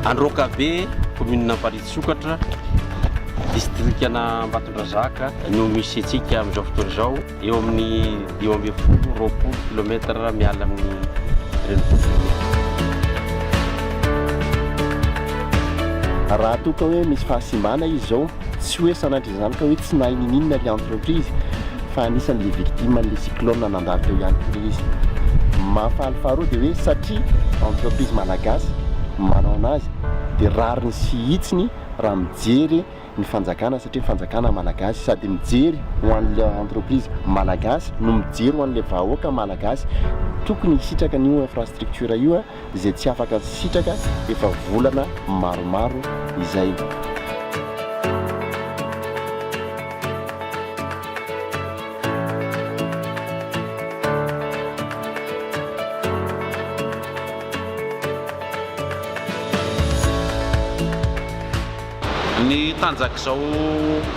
Androkabe, commune Paritsoukatra, district ana Ambatondrazaka no misy antsika amin'izao fotoana izao eo amin'ny 20 km miala amin'ny renivohitra. raha toa ka hoe misy fahasimbana izy zao tsy hoe sanatry izany ka hoe tsy nahay nininona le entreprise fa anisan'le victime n'le cyclone nandalo teo ihany koa izy. Mahafalifaharoa dia hoe satria entreprise malagasy manao anazy dia rariny sy hitsiny raha mijery ny fanjakana satria fanjakana malagasy sady mijery ho an'le entreprise malagasy no mijery ho an'le vahoaka malagasy. Tokony hisitraka n'io infrastructure io izay tsy afaka sitraka efa volana maromaro izay. Ny tanjaka izao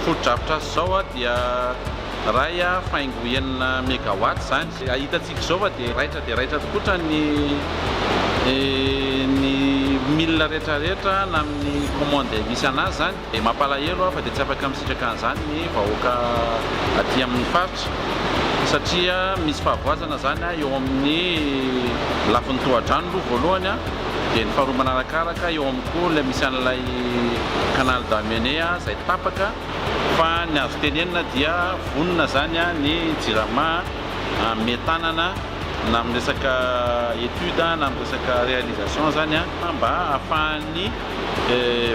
fotodrafitra zao dia ray faingo enina mégawatt zany hitantsika zao dia raitra tokotra ny milina rehetrarehetra na amin'ny commande misy anazy zany dia mampalahelo fa dia tsy afaka misitraka an'izany ny vahoaka aty amin'ny faritra satria misy fahavoazana zany eo amin'ny lafin'ny tohadrano aloha voalohany dia ny faharoa manarakaraka eo amin'ny koa ilay misy an'ilay canal d'Amené izay tapaka fa ny azo tenenina dia vonona zany ny Jirama metanana na amin'ny resaka étude na amin'ny resaka réalisation zany mba ahafahan'ny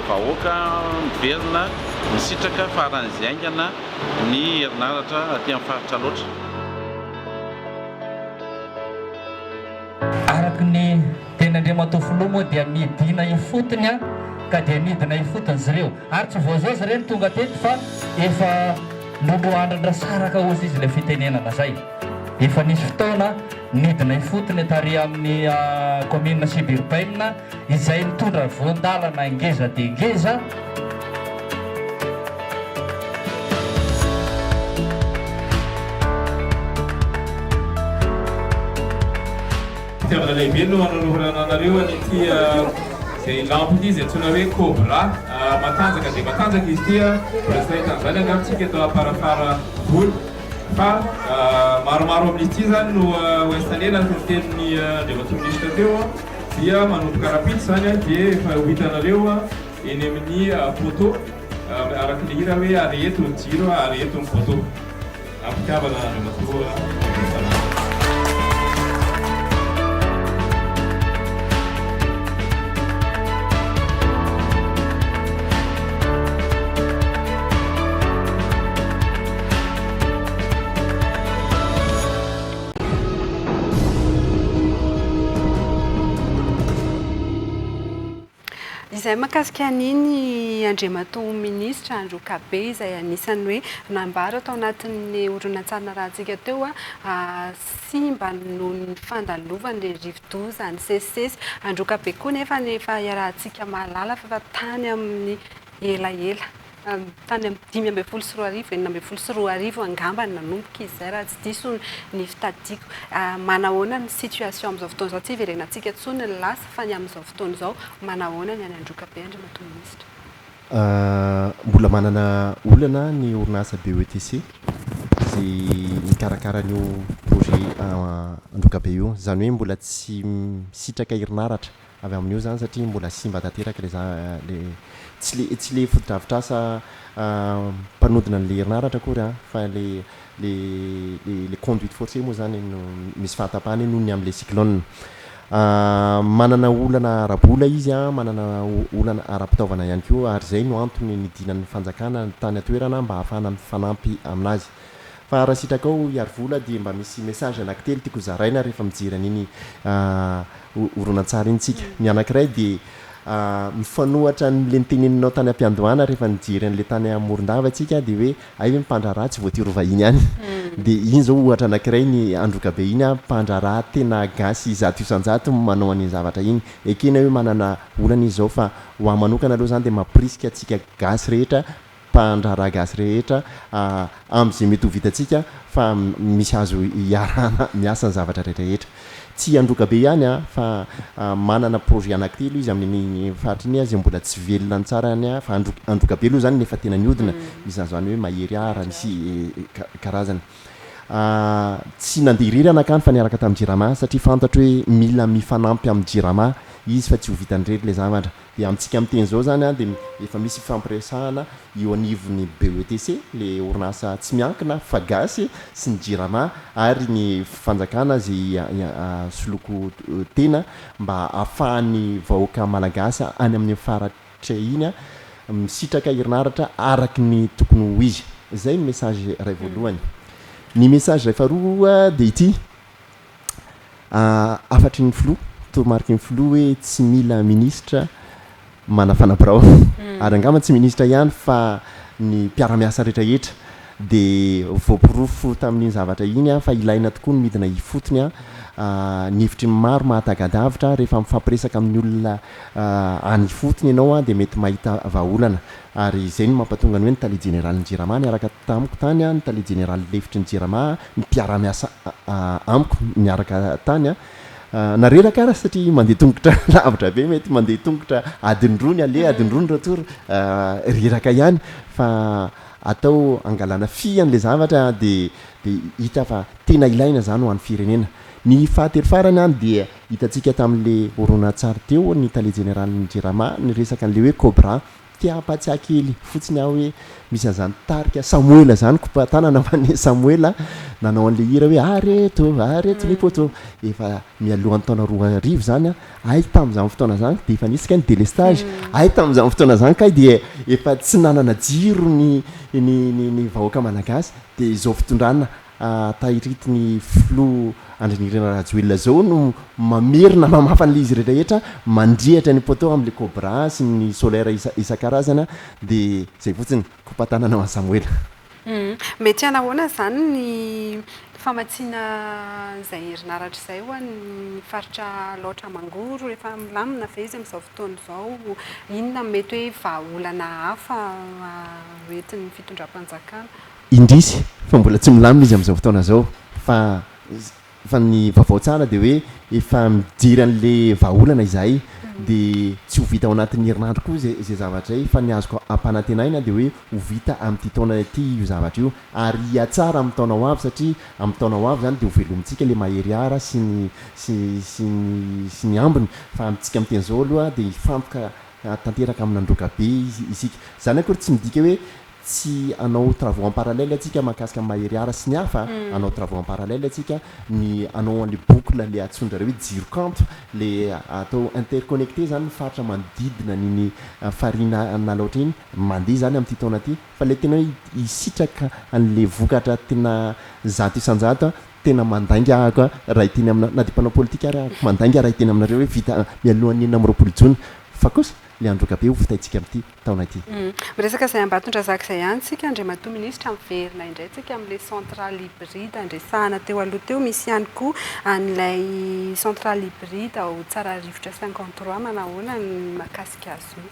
vahoaka miverina misitraka faran'izay aingana ny herinaratra aty amin'ny faritra loatra. Araka ny ten'Andriamantoa moa dia midina ifotony ka dia midina ifotony zareo ary tsy voazao zareo ny tonga teto fa efa noloandrandra saraka ozy izy ilay fitenenana zay. Efa nisy fotoana midina ifotony tary amin'ny commune suburbaine izay mitondra voandalana ngeza dia ngeza. Fitiavana lehibe no ananovanana anareo an'ity izay lampo ity izay antsoina hoe Cobra matanjaka dia matanjaka izy ity mbola tsy nahitan'izany angambontsika eto aparafara voly fa maromaro amin'izy ity zany no hoinstallena ny tenin'ny Andriamantoa minisitra teo dia manomboka rapitra zany dia efa ho hitanareo eny amin'ny poteau araka ny hira hoe areto ny jiro areto ny poteau ampitiavana Andriamantoa. Izay mahakasika an'iny Andriamantoa minisitra Androkabe izay anisany hoe nambara tao anatin'ny horonan-tsary rahantsika teo simba noho ny fandalovan'ilay rivo-doza ny sesisesy. Androkabe koa nefa iarahantsika mahalala fa tany amin'ny elaela tany amin'ny 5 angambany nanomboka izy zay raha tsy diso ny fitadiako. Manahoana ny situation amin'izao fotoana izao tsy hiverenantsika tsony ny lasa fa ny amin'izao fotoana izao manahoana ny any Androkabe Andriamantoa minisitra. Mbola manana olana ny orinasa BETC izay mikarakara an'io projet Androkabe io zany hoe mbola tsy sitraka herinaratra avy amin'io zany satria mbola simba tanteraka le tsy le fotodrafitrasa mpanodina n'le herinaratra akory fa le conduite forcée moa zany no misy fahatapahany noho ny amin'le cyclone. Manana olana arabola izy manana olana ara-pitaovana ihany koa ary zay no antony nidinan'ny fanjakana ny tany atoerana mba ahafahana mifanampy aminazy. Fa raha sitraka ao hiary vola dia mba misy message anankitelo tiako zaraina rehefa mijery an'iny horonan-tsary intsika. Ny anankiray dia mifanohatra n'le niteneninao tany am-piandohana rehefa nijery an'le tany amoron-dava atsika dia hoe ay hoe mpandraraha tsy voatery vahiny ihany. Dia iny zao ohatra anankiray ny Androkabe iny mpandraraha tena gasy zato isan-jato manao an'iny zavatra iny. Ekena hoe manana olana izy zao fa ho ahy manokana aloha zany dia mampirisika atsika gasy rehetra mpandraraha gasy rehetra amin'izay mety ho vitantsika fa misy azo iarana miasa ny zavatra rehetrarehetra. Tsy Androkabe ihany fa manana projet anankitelo izy amin'ny faritra iny izay mbola tsy velona ny tsara any fa Androkabe aloha zany nefa tena niodina izy zany hoe mahery ara misy karazany. Tsy nandeha irery anakany fa niaraka tamin'ny Jirama satria fantatro hoe mila mifanampy amin'ny Jirama izy fa tsy ho vitany rery le zavatra dia amintsika am'teny zao zany a dia efa misy fampiresahana io anivony BETC le orinasa tsy miankina fa gasy sy ny jirama ary ny fanjakana zay soloko tena mba ahafahan'ny vahoaka malagasy any amin'ny faratra iny a misitraka herinaratra araky ny tokony ho izy. Zay ny message ray voalohany. Ny message ray faharoa dia ity afatry ny flou tomariky ny flou hoe tsy mila ministra manafanabirao ary angamba tsy ministra ihany fa ny mpiaramiasa rehetrarehetra dia voapirofo tamin'iny zavatra iny a fa ilaina tokoa ny midina ifotony a ny hevitry maro mahatagadavitra rehefa mifampiresaka amin'ny olona any fotony ianao a dia mety mahita vahaolana ary izay no mampatonga ny hoe ny tale général ny jirama niaraka tamiko tany a ny tale général lefitry ny jirama ny mpiaramiasa amiko niaraka tany a nareraka ara satria mandeha tongotra lavitra be mety mandeha tongotra adin'rony ale adin'rony retour reraka ihany fa atao angalana fi an'le zavatra dia hita fa tena ilaina zany ho an'ny firenena. Ny fahatelo farany any dia hitantsika tamin'le horonan-tsary teo ny tale général ny jirama ny resaka an'le hoe cobra tia-patsia kely fotsiny aho hoe misy an'izany tarika Samuela zany kopatanana mane Samuela nanao an'le hira hoe areto ny poto efa mialohan'ny taona 2000 zany a ay tamin'izany fotoana zany dia efa nisika ny délestage ay tamin'izany fotoana zany kay dia efa tsy nanana jiro ny vahoaka malagasy dia izao fitondrana tahirity ny flou andrinirana rajoelona zao no mamerina mamafa an'le izy rehetrarehetra mandrehatra ny poto amin'le cobra sy ny solaire isan-karazana dia zay fotsiny kopatanana ho an'ny Samuela. Mety anahoana zany ny famatsiana izay herinaratra izay ho an'ny faritra loatra mangoro rehefa milamina ve izy amin'izao fotoana izao inona mety hoe vahaolana hafa hoentin'ny fitondram-panjakana? Indrisy fa mbola tsy milamina izy amin'izao fotoana zao fa ny vaovao tsara dia hoe efa mijery an'le vahaolana izahay dia tsy ho vita ao anatin'ny herinandro koa zay zavatra zay fa ny azoko ampanantenaina dia hoe ho vita amin'ity taona ity io zavatra io ary iatsara amin'ny taona ho avy satria amin'ny taona ho avy zany dia ho velomintsika le mahery ara sy ny ambiny fa amintsika amin'teny zao aloha dia hifantoka tanteraka amin'ny androka be isika zany akory tsy midika hoe tsy anao travaux en parallèle atsika mahakasika mahery ara sy ny hafa anao travaux en parallèle atsika ny anao an'le boucle le atsondrareo hoe jiro kanto le atao interconnecté zany ny faritra manodidina niny farina nalaotra iny mandeha zany amin'ity taona ty fa le tena hoe hisitraka an'le vokatra tena zato isan-jato tena mandainga ako raha iteny amina na dia mpanao politika ary mandainga raha iteny aminareo hoe vita mialohan'ny 9 jona fa kosa le androka be ho vitaitsika amin'ity taona ity. Miresaka izay ambatondrazaka izay ihany tsika Andriamatoa Ministra miverina indray tsika amin'ilay centrale hybride andresahana teo aloha teo misy ihany koa an'ilay centrale hybride ao tsara rivotra 53 manahoana ny mahakasika azy io.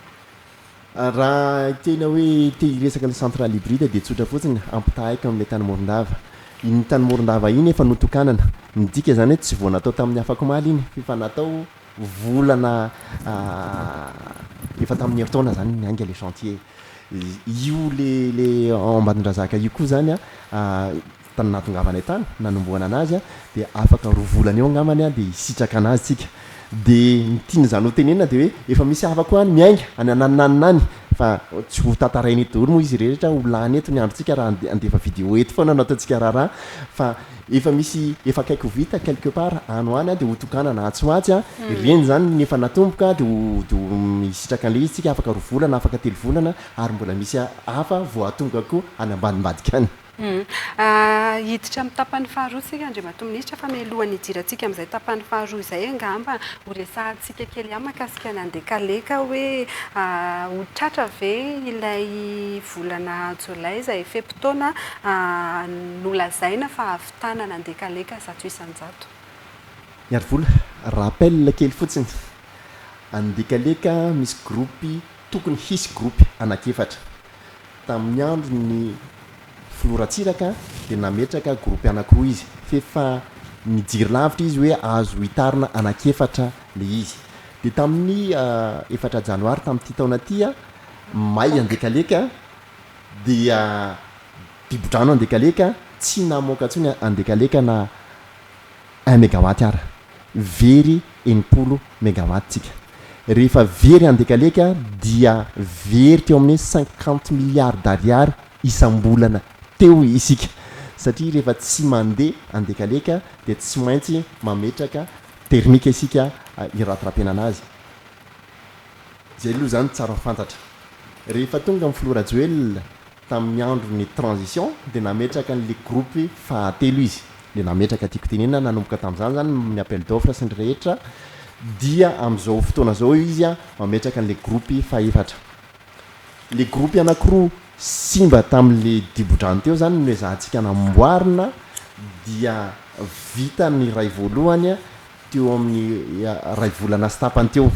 Raha tena hoe te hiresaka ny centrale hybride dia tsotra fotsiny ampitahaika amin'ilay tany Morondava. Iny tany Morondava iny efa notokanana midika zany hoe tsy vao natao tamin'ny afakomaly iny fa natao volana efa tamin'ny herintaona zany nianga le chantier io le ambatondrazaka io koa zany a tany natongavana tany nanomboana anazy a dia afaka 2 volana eo angamany a dia hisitraka anazy tsika dia nytiany zany ho tenenina dia hoe efa misy hafa koa any miainga any ananinaninany fa tsy ho tatarainy eto daholo moa izy rehetra ho lany eto ny androtsika raha andefa video eto foana nataontsika raharaha fa efa misy efa kaiky ho vita quelque part ano any a dia ho tokanana atsoatsy a reny zany ny efa natomboka dia hisitraka an'le izy tsika afaka 2 volana afaka 3 volana ary mbola misy hafa vo atonga koa any ambadimbadika any. Hiditra amin'ny tapany faharoa sika Andriamatoa Ministra fa mialohan'ny hidirantsika amin'izay tapany faharoa izay angamba ho resahantsika kely ihany mahakasika ny andekaleka hoe ho tratra ve ilay volana jolay izay fepitaona nolazaina fa havitana ny andekaleka 100 isan-jato. Miary vola rappel kely fotsiny andekaleka misy groupy tokony hisy groupy anakefatra tamin'ny andro ny Floratsiraka dia nametraka groupy anankiroa izy fefa mijiry lavitra izy hoe azo hitarina anakefatra le izy dia tamin'ny 4 janoary tamin'ity taona ty a may andekaleka dia bibodrano andekaleka tsy namoaka ntsony andekaleka na 1 mégawatt ara very 80 mégawatt tsika rehefa very andekaleka dia very teo amin'ny 50 milliards d'ariary isam-bolana teo isika satria rehefa tsy mandeha andekaleka dia tsy maintsy mametraka termika isika iratrapena anazy zay aloha zany tsara fantatra rehefa tonga amin'ny Florajoel tamin'ny andro ny transition dia nametraka an'le groupe fahatelo izy dia nametraka tiako tenena nanomboka tamin'izany zany ny appel d'offre sy ny rehetra dia amin'izao fotoana zao izy mametraka an'le groupe faefatra le groupe anankiroa simba tamin'le dibodrano teo zany no ezahantsika namboarina dia vita ny ray voalohany teo amin'ny ray volana sy tapany teo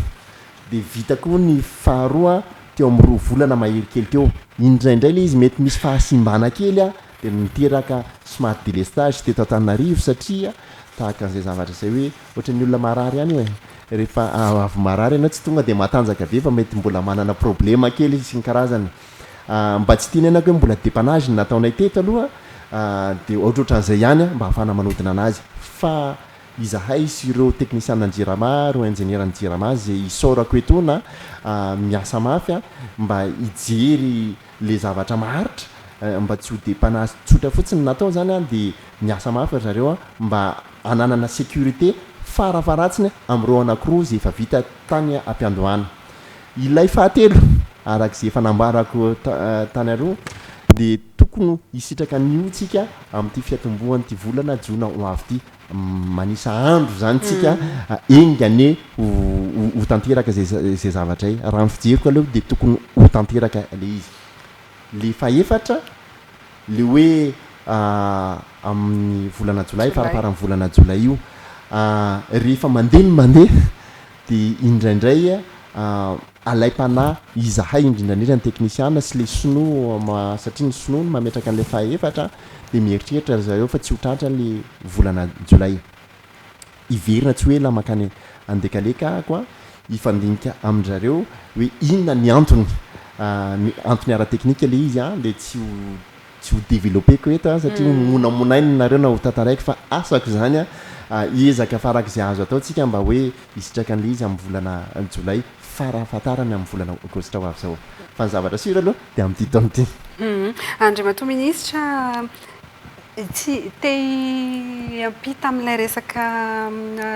dia vita koa ny faharoa teo amin'ny 2 volana mahery kely teo indraindray le izy mety misy fahasimbana kely dia niteraka smart délestage teto Antananarivo satria tahaka an'izay zavatra zay hoe ohatra ny olona marary ihany hoe rehefa avy marary ianao tsy tonga dia matanjaka be fa mety mbola manana problema kely sy ny karazany mba tsy tiana ianako hoe mbola dépannage nataonay teto aloha dia ohatrohatran'izay ihany mba hafana manodina anazy fa izahay sy ireo technicien an-jirama ireo ingénieur an-jirama zay isaorako etona miasa mafy mba hijery le zavatra maharitra mba tsy ho dépannage tsotra fotsiny natao zany dia miasa mafy zareo mba ananana sécurité farafaratsiny amin'ireo anankiroa zay efa vita tany ampiandohana ilay fahatelo arak'izay efa nambarako tany aroa dia tokony hisitraka niotsika amin'ity fiatombohan'ity volana jona ho avy ity manisa andro zany tsika engane ho tanteraka zay zavatra y raha mifijeriko aloha dia tokony ho tanteraka le izy le faefatra le hoe amin'ny volana jolay farafaran'ny volana jolay io rehefa mandeha dia indraindray alaim-panahy izahay indrindrandrindra ny technicien sy le sinoa satria ny sinoa no mametraka an'ilay faefatra dia mieritreritra zareo fa tsy ho tratra le volana jolay iverina tsy hoe la makany andekaleka koa hifandinika amin-jareo hoe inona ny antony antony ara-teknika le izy dia tsy ho développeko eto satria monamonainy nareo na ho tataraiky fa asako zany ezaka farak'izay azo ataontsika mba hoe hisitraka an'le izy amin'ny volana jolay farafatarany amin'ny volana aogositra ho avy zao fa ny zavatra sira aloha dia amin'ity taona ity Andriamato ministra tsy te ampita amin'ilay resaka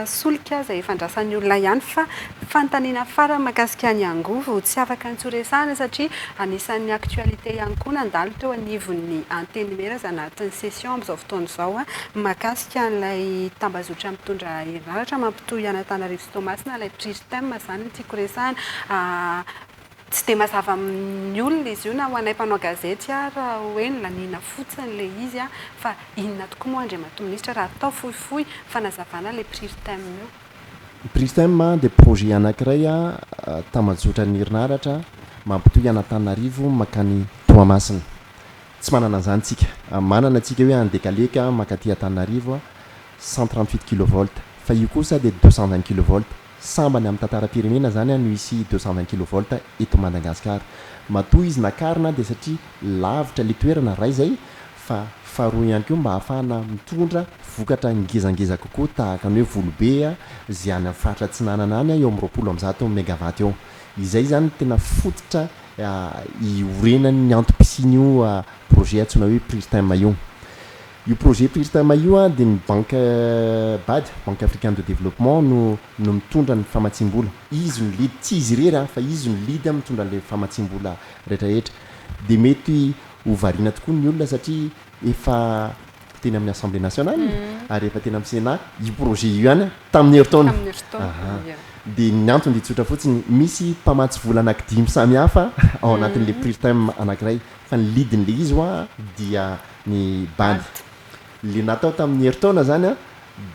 solika zay fandraisan'ny olona ihany fa fantaniana fara mahakasika ny angovo tsy afaka nitsoresana satria anisan'ny actualité ihany koa nandalo teo anivon'ny antenne numérique anatin'ny session amin'izao fotoana izao mahakasika an'ilay tambazotra mitondra herinaratra mampitohy Antananarivo sy Toamasina ilay PRISTEM zany no tiako resahana tsy dia mazava amin'ny olona izy io na ho anay mpanao gazety raha hoe nylaniana fotsiny le izy fa inona tokoa moa Andriamato ministra raha atao fohifohy fanazavana le PRISTEM io PRISTEM dia projet anankiray tambazotra ny herinaratra mampitohy Antananarivo makany Toamasina tsy manana an'izany tsika manana tsika hoe andekaleka makaty Antananarivo 138 kV fa io kosa dia 220 kV sambany amin'ny tantara-pirenena zany no isy 220 kV eto Madagasikara matoa izy nakarina dia satria lavitra le toerana ray zay fa faharoa ihany koa mba hahafahana mitondra vokatra ngezangeza kokoa tahaka ny hoe volobe zay any amin'ny faritra Tsinanana any eo amin'ny 20 mégawatt eo izay zany tena fototra iorenan'ny antopisiny io projet antsoina hoe PRISTEM io projet PRISTEM io dia ny banque BAD banque africaine de développement no mitondra ny famatsim-bola izy no lidy tsy izy irery fa izy no lidy mitondra le famatsim-bola rehetrarehetra dia mety ho variana tokoa ny olona satria efa teny amin'ny assemblée nationale ary efa teny amin'ny Sénat io projet io ihany tamin'ny heritaona dia ny antony dia tsotra fotsiny misy mpamatsy vola anankidimy samihafa ao anatin'le PRISTEM anankiray fa ny lidin'le izy dia ny BAD le natao tamin'ny heritaona zany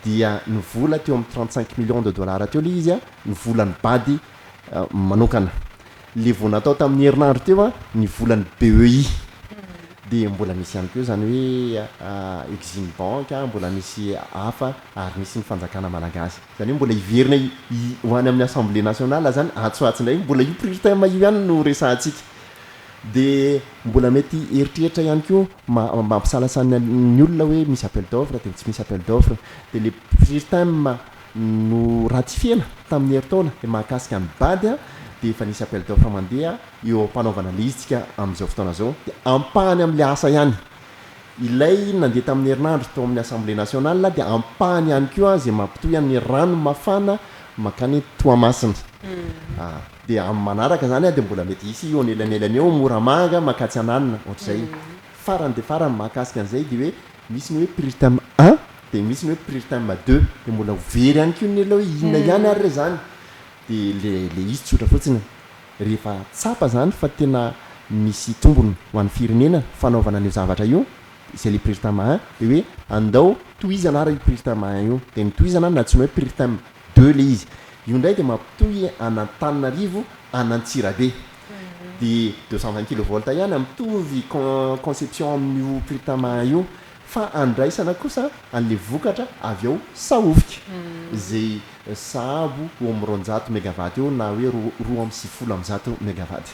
dia ny vola teo amin'ny 35 millions de dollars teo le izy ny volan'ny BAD manokana le vao natao tamin'ny herinandro teo ny volan'ny BEI dia mbola misy ihany koa zany hoe Exim Bank mbola misy hafa ary misy ny fanjakana malagasy zany hoe mbola hiverina ho any amin'ny assemblée nationale zany atsoatsindray mbola io PRISTEM io ihany no resahantsika dia mbola mety eritreritra ihany koa mampisalasana ny olona hoe misy appel d'offre dia tsy misy appel d'offre dia le PRISTEM no ratifiena tamin'ny heritaona de mahakasika ny bady a de efa nisy appel d'offre mandeha eo ampanaovana le izy tsika amin'izao fotoana zao de ampahany amin'le asa ihany ilay nandeha tamin'ny herinandro tao amin'ny assemblée nationale de ampahany ihany koa zay mampitohy amin'ny rano mafana makany Toamasina de amin'ny manaraka zany a de mbola mety isy eo nelanelany eo Moramanga makatsy Ananina ohatr'izay farany de farany mahakasika an'izay de hoe misy ny hoe pritame 1 de misy ny hoe pritame 2 de mbola very ihany koa ny aloha inona ihany ary zany de le izy tsotra fotsiny rehefa tsapa zany fa tena misy tombony ho an'ny firenena fanaovana an'io zavatra io c'est le pritame 1 de hoe andao tohizana ary pritame 1 io de ny tohizana na tsy ny hoe pritame 2 le izy io ndray de mampitohy Antananarivo Anantsirabe de 220 kV ihany mitovy conception amin'io pritame 1 io fa andraisana kosa an'le vokatra avy ao Saofika zay sahabo eo amin'ny 200 mégawatt eo na hoe 260 mégawatt.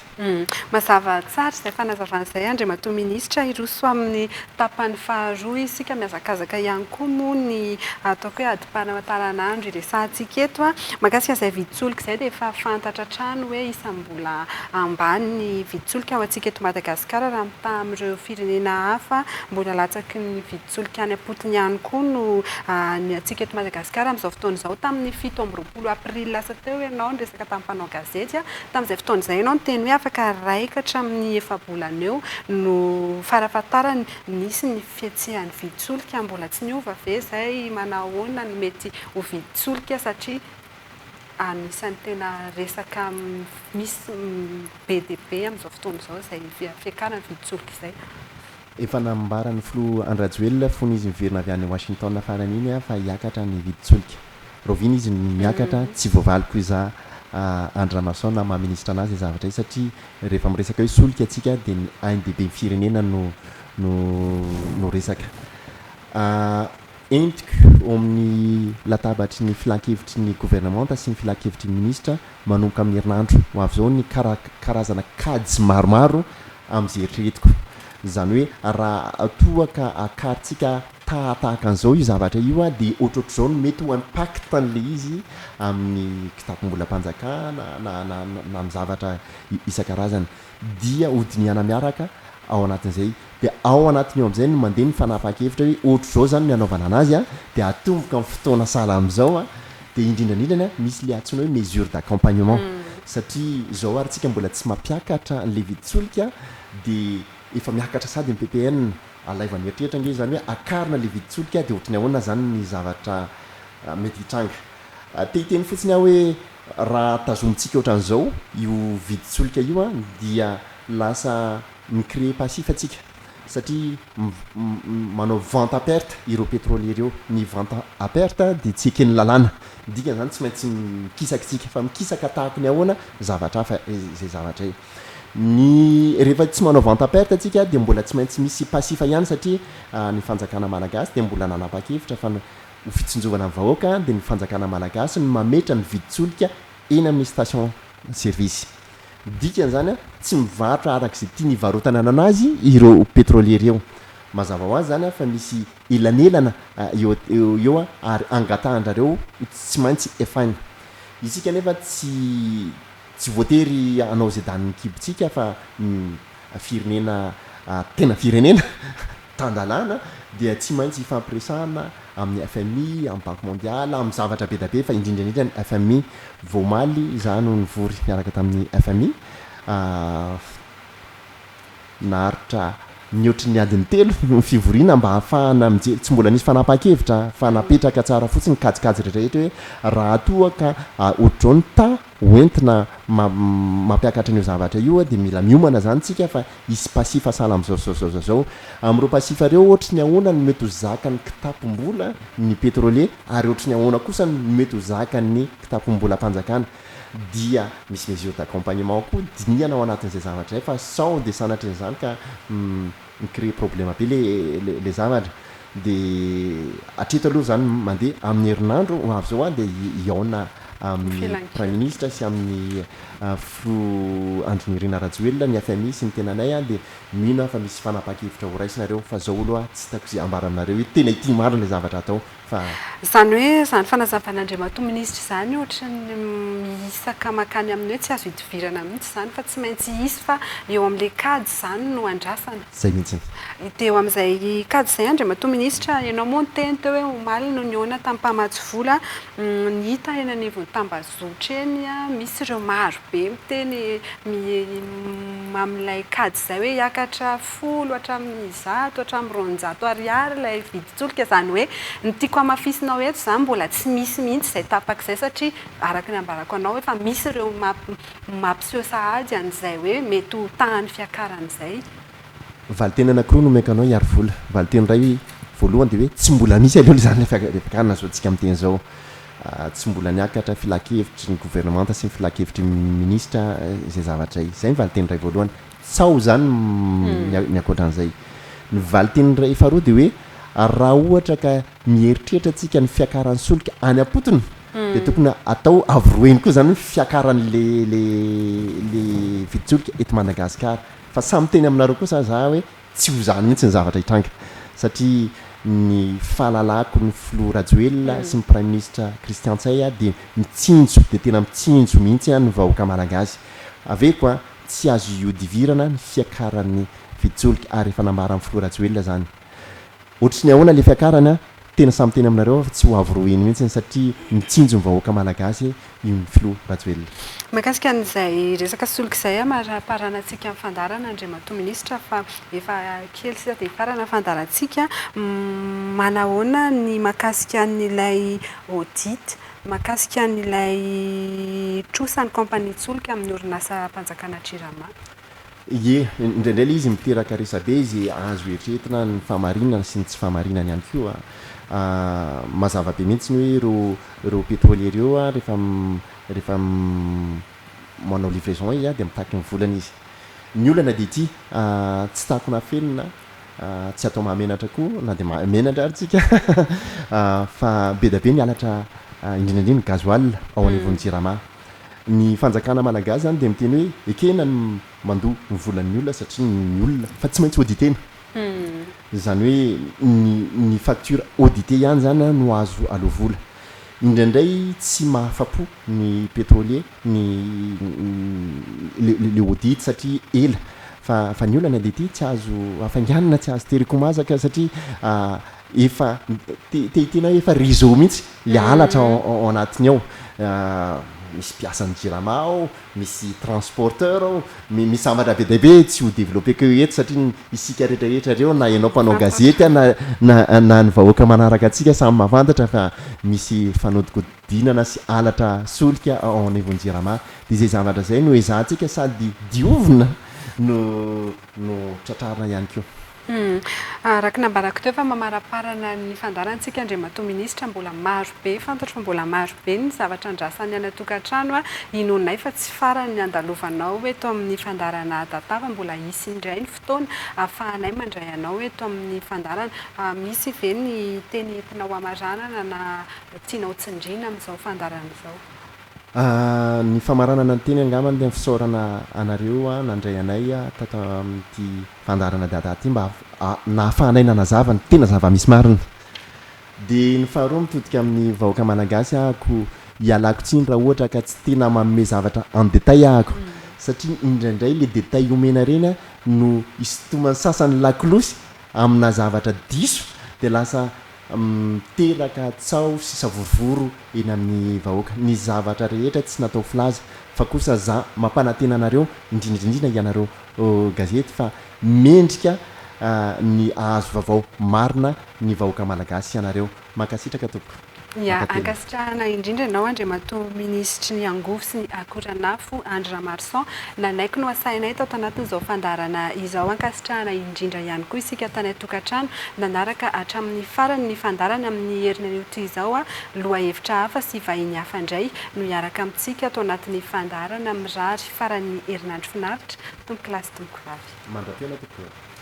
Mazava tsara izay fanazavana izay Andriamatoa Ministra iroso amin'ny tapany faharoa isika miazakazaka ihany koa moa ny ataoko hoe adim-pamantaranandro iresantsika eto a mahakasika izay viditsolika izay dia efa fantatra trano hoe isam-bola ambany ny viditsolika ao antsika eto Madagasikara raha mitaha amin'ireo firenena hafa mbola latsaky ny viditsolika any am-potony ihany koa no ny antsika eto Madagasikara amin'izao fotoana izao tamin'ny 7 april lasa teo ianao niresaka tamin'ny mpanao gazety tamin'izay fotoana izay ianao niteny hoe afaka raikatra amin'ny efa-bolana eo no farafatarany nisy ny fiatsihan'ny viditsolika mbola tsy niova ve izay manahoana ny mety ho viditsolika satria anisan'ny tena resaka misy BDP amin'izao fotoana izao izay fiakarana viditsolika izay. Efa nambarany Flo Andrajoelina fony izy miverina avy any Washington farany iny fa hiakatra ny viditsolika. Roviny izy miakatra tsy voavaliko iza Andramason na maha-ministra anazy zavatra satria rehefa miresaka hoe solika atsika dia ny ANDB ny firenena no resaka. Entiko ao amin'ny latabatry ny filan-kevitry ny gouvernemanta sy ny filan-kevitry ny ministra manomboka amin'ny herinandro ho avy zao ny karazana kajy maromaro amin'izay eritreretiko. Zany hoe raha toaka akarytsika tahaka an'izao io zavatra io a dia ohatrohatr'izao no mety ho impacte an'le izy amin'ny kitapom-bolam-panjakana na amin'ny zavatra isan-karazany dia hodiniana miaraka ao anatin'izay dia ao anatiny eo amin'izay no mandeha ny fanapahan-kevitra hoe ohatr'izao zany ny anaovana anazy a dia atomboka amin'ny fotoana sala amin'izao a dia indrindrandrindrany misy le antsoina hoe mesure d'accompagnement satria izao ary tsika mbola tsy mampiakatra an'le viditsolika dia efa miakatra sady ny PPN alaivany eritreritra nge zany hoe akarina le viditsolika dia ohatrany ahoana zany ny zavatra mety hitranga tehiteny fotsiny aho hoe raha tazomintsika ohatran'izao io viditsolika io a dia lasa micrée passif atsika satria manao vente à perte ireo pétrolier ireo ny vente à perte dia tsy ekeny lalàna dikany zany tsy maintsy mikisakitsika fa mikisaka tahaka ny ahoana zavatra hafa zay zavatra io ny rehefa tsy manao vente à perte atsika dia mbola tsy maintsy misy passifa ihany satria ny fanjakana malagasy dia mbola nanapa-kevitra fa ho fitsinjovana amin'ny vahoaka dia ny fanjakana malagasy no mametra ny viditsolika eny amin'ny station service dikany zany a tsy mivarotra arak'izay tia ny varotana anazy ireo pétrolier eo mazava ho azy zany a fa misy elanelana eo a ary angatahandrareo tsy maintsy efainy isika nefa tsy voatery anao zay daniny kibontsika fa firenena tena firenena tandalana dia tsy maintsy ifampiresahana amin'ny FMI, amin'ny Banque mondiale, amin'ny zavatra be da be fa indrindrandrindra ny FMI voamaly za no nivory miaraka tamin'ny FMI naharitra mihoatry ny adiny 3 fivoriana mba hahafahana mijery tsy mbola nisy fanapahan-kevitra fa napetraka tsara fotsiny kajikajy rehetrarehetra hoe raha toaka ohatr'izao ny ta hoentina mampiakatra an'io zavatra io dia mila miomana zany tsika fa isy pasifa sala amin'izao amin'ireo pasifa reo ohatry ny ahoana ny mety ho zaka ny kitapom-bola ny pétrolier ary ohatry ny ahoana kosa ny mety ho zaka ny kitapom-bola-panjakana dia misy mesure d'accompagnement koa diniana ao anatin'izay zavatra zay fa sao dia sanatry n'izany ka micrée problème be le zavatra dia atreto aloha zany mandeha amin'ny herinandro ho avy zao a dia iaona amin'ny prime ministre sy amin'ny Flo Andrinirina Rajoelina ny FMI sy ny tenanay a dia mino fa misy fanapahan-kevitra ho raisinareo fa zao aloha tsy hitako izay ambara aminareo hoe tena ity marina le zavatra atao fa zany hoe zany fanazavan'Andriamatoa ministra zany ohatra ny misaka makany amin'ny hoe tsy azo hidivirana mihitsy zany fa tsy maintsy isy fa eo amin'ilay kady zany no andrasana zay mihitsy teo amin'izay kady izay Andriamatoa ministra ianao moa ny teny teo hoe omaly no niona tamin'ny mpamatsy vola ny hita eny anivon'ny tambazotra eny misy ireo maro be miteny amin'ilay kady izay hoe hiakatra 10 hatramin'ny 100 hatramin'ny 200 ariary ilay vidin-tsolika zany hoe ny tiako hamafisinao eto zany mbola tsy misy mihitsy izay tapak'izay satria araka ny ambarako anao efa misy ireo mampiseho sahady an'izay hoe mety ho tahan'ny fiakaran'izay valiteny anankiroa no meka anao hiary vola valiteny iray voalohany dia hoe tsy mbola misy aloha zany le fiakarana zao tsika amin'teny zao tsy mbola niakatra filakevitry ny gouvernemanta sy ny filakevitry ministra izay zavatra izay ny valiteny iray voalohany tsao zany ny akoatran'izay ny valiteny iray faharoa dia hoe raha ohatra ka mieritreritra atsika ny fiakaran'ny solika any ampotony dia tokony atao avroeny koa zany hoe fiakaran'le vidin-tsolika eto Madagasikara fa samy teny aminareo kosa za hoe tsy ho zany mihitsy ny zavatra hitranga satria ny fahalalako ny Flo Rajoelina sy ny prime ministre Christian Tseya dia mitsinjo dia tena mitsinjo mihitsy ny vahoaka malagasy ave koa tsy azo iodivirana ny fiakaran'ny vidin-tsolika ary efa nambaran'ny Flo Rajoelina zany ohatrany ahoana le fiakarana tena samy teny aminareo fa tsy ho avroeny mihitsy satria mitsinjo ny vahoaka malagasy io Flo Rajoelina mahakasika an'izay resaka solika izay maraparanantsika amin'ny fandarana Andriamatoa ministra fa efa kely sisa dia farana fandarantsika manahoana ny mahakasika an'ilay audit mahakasika an'ilay trosan'ny kompanitsolika amin'ny orinasa mpanjakana Trirama ie indraindray ilay izy miteraka resabe izy azo eritreretina ny fahamarinana sy ny tsy fahamarinana ihany koa mazava be mihitsy ny hoe ireo pétrolier ireo rehefa manao livraison izy dia mitaky ny volana izy ny olana dia ity tsy takona felona tsy atao mahamenatra koa na dia mahamenatra ary tsika fa be da be ny alatra indrindraindrindra gazoil ao anivon'ny Jirama ny fanjakana malagasy zany dia miteny hoe ekena ny mandoa ny volan'ny olona satria ny olona fa tsy maintsy auditena zany hoe ny facture audité ihany zany no azo aloha vola indraindray tsy mahafapo ny pétrolier le audit satria ela fa ny olana dia ity tsy azo afanganana tsy azo terekomazaka satria efa tena efa réseau mihitsy le alatra ao anatiny ao misy mpiasan'ny Jirama ao misy transporteur ao misy zavatra be dia be tsy ho développé que eto satria isika rehetrarehetra reo na ianao mpanao gazety na ny vahoaka manaraka atsika samy mahafantatra fa misy fanodikodinana sy alatra solika ao anivon'ny Jirama dia izay zavatra izay no ezahantsika sady diovina no tratrarina ihany koa araka nambarako teo fa mamaraparana ny fandarantsika Andriamatoa ministra mbola maro be fantatro fa mbola maro be ny zavatra andrasany any atokantrano inonay fa tsy farany andalovanao eto amin'ny fandarana tatava mbola isy indray ny fotoana ahafahanay mandray anao eto amin'ny fandarana misy ve ny teny entinao amaranana na tianao tsindrina amin'izao fandarana izao ny famaranana ny teny angamany dia fisaorana anareo nandray anay tato amin'ity fandarana dada ty mba nahafahanay nanazava ny tena zava-misy marina dia ny faharoa mitodika amin'ny vahoaka malagasy ahako hialako tsiny raha ohatra ka tsy tena manome zavatra en détail ahako satria indraindray le détail omena reny no isotomany sasany lakolosy amina zavatra diso dia lasa teraka tsao sy savorovoro eny amin'ny vahoaka ny zavatra rehetra tsy natao filaza fa kosa za mampanantena anareo indrindraindrindra ianareo gazety fa mendrika ny ahazo vaovao marina ny vahoaka malagasy ianareo mankasitraka tompoko ankasitrahana indrindra ianao Andriamatoa ministra ny angovo sy ny akoranafo Andry Ramarson nanaiky no asainay tao tanatin'izao fandarana izao ankasitrahana indrindra ihany koa isika tany atokantrano nanaraka hatramin'ny farany ny fandarana amin'ny herina an'io izao loha hevitra hafa sy vahiny hafa indray no hiaraka amintsika tao anatin'ny fandarana mirary farany herinandro finaritra tompo kilasy tompo vavy mandra-piana tompoko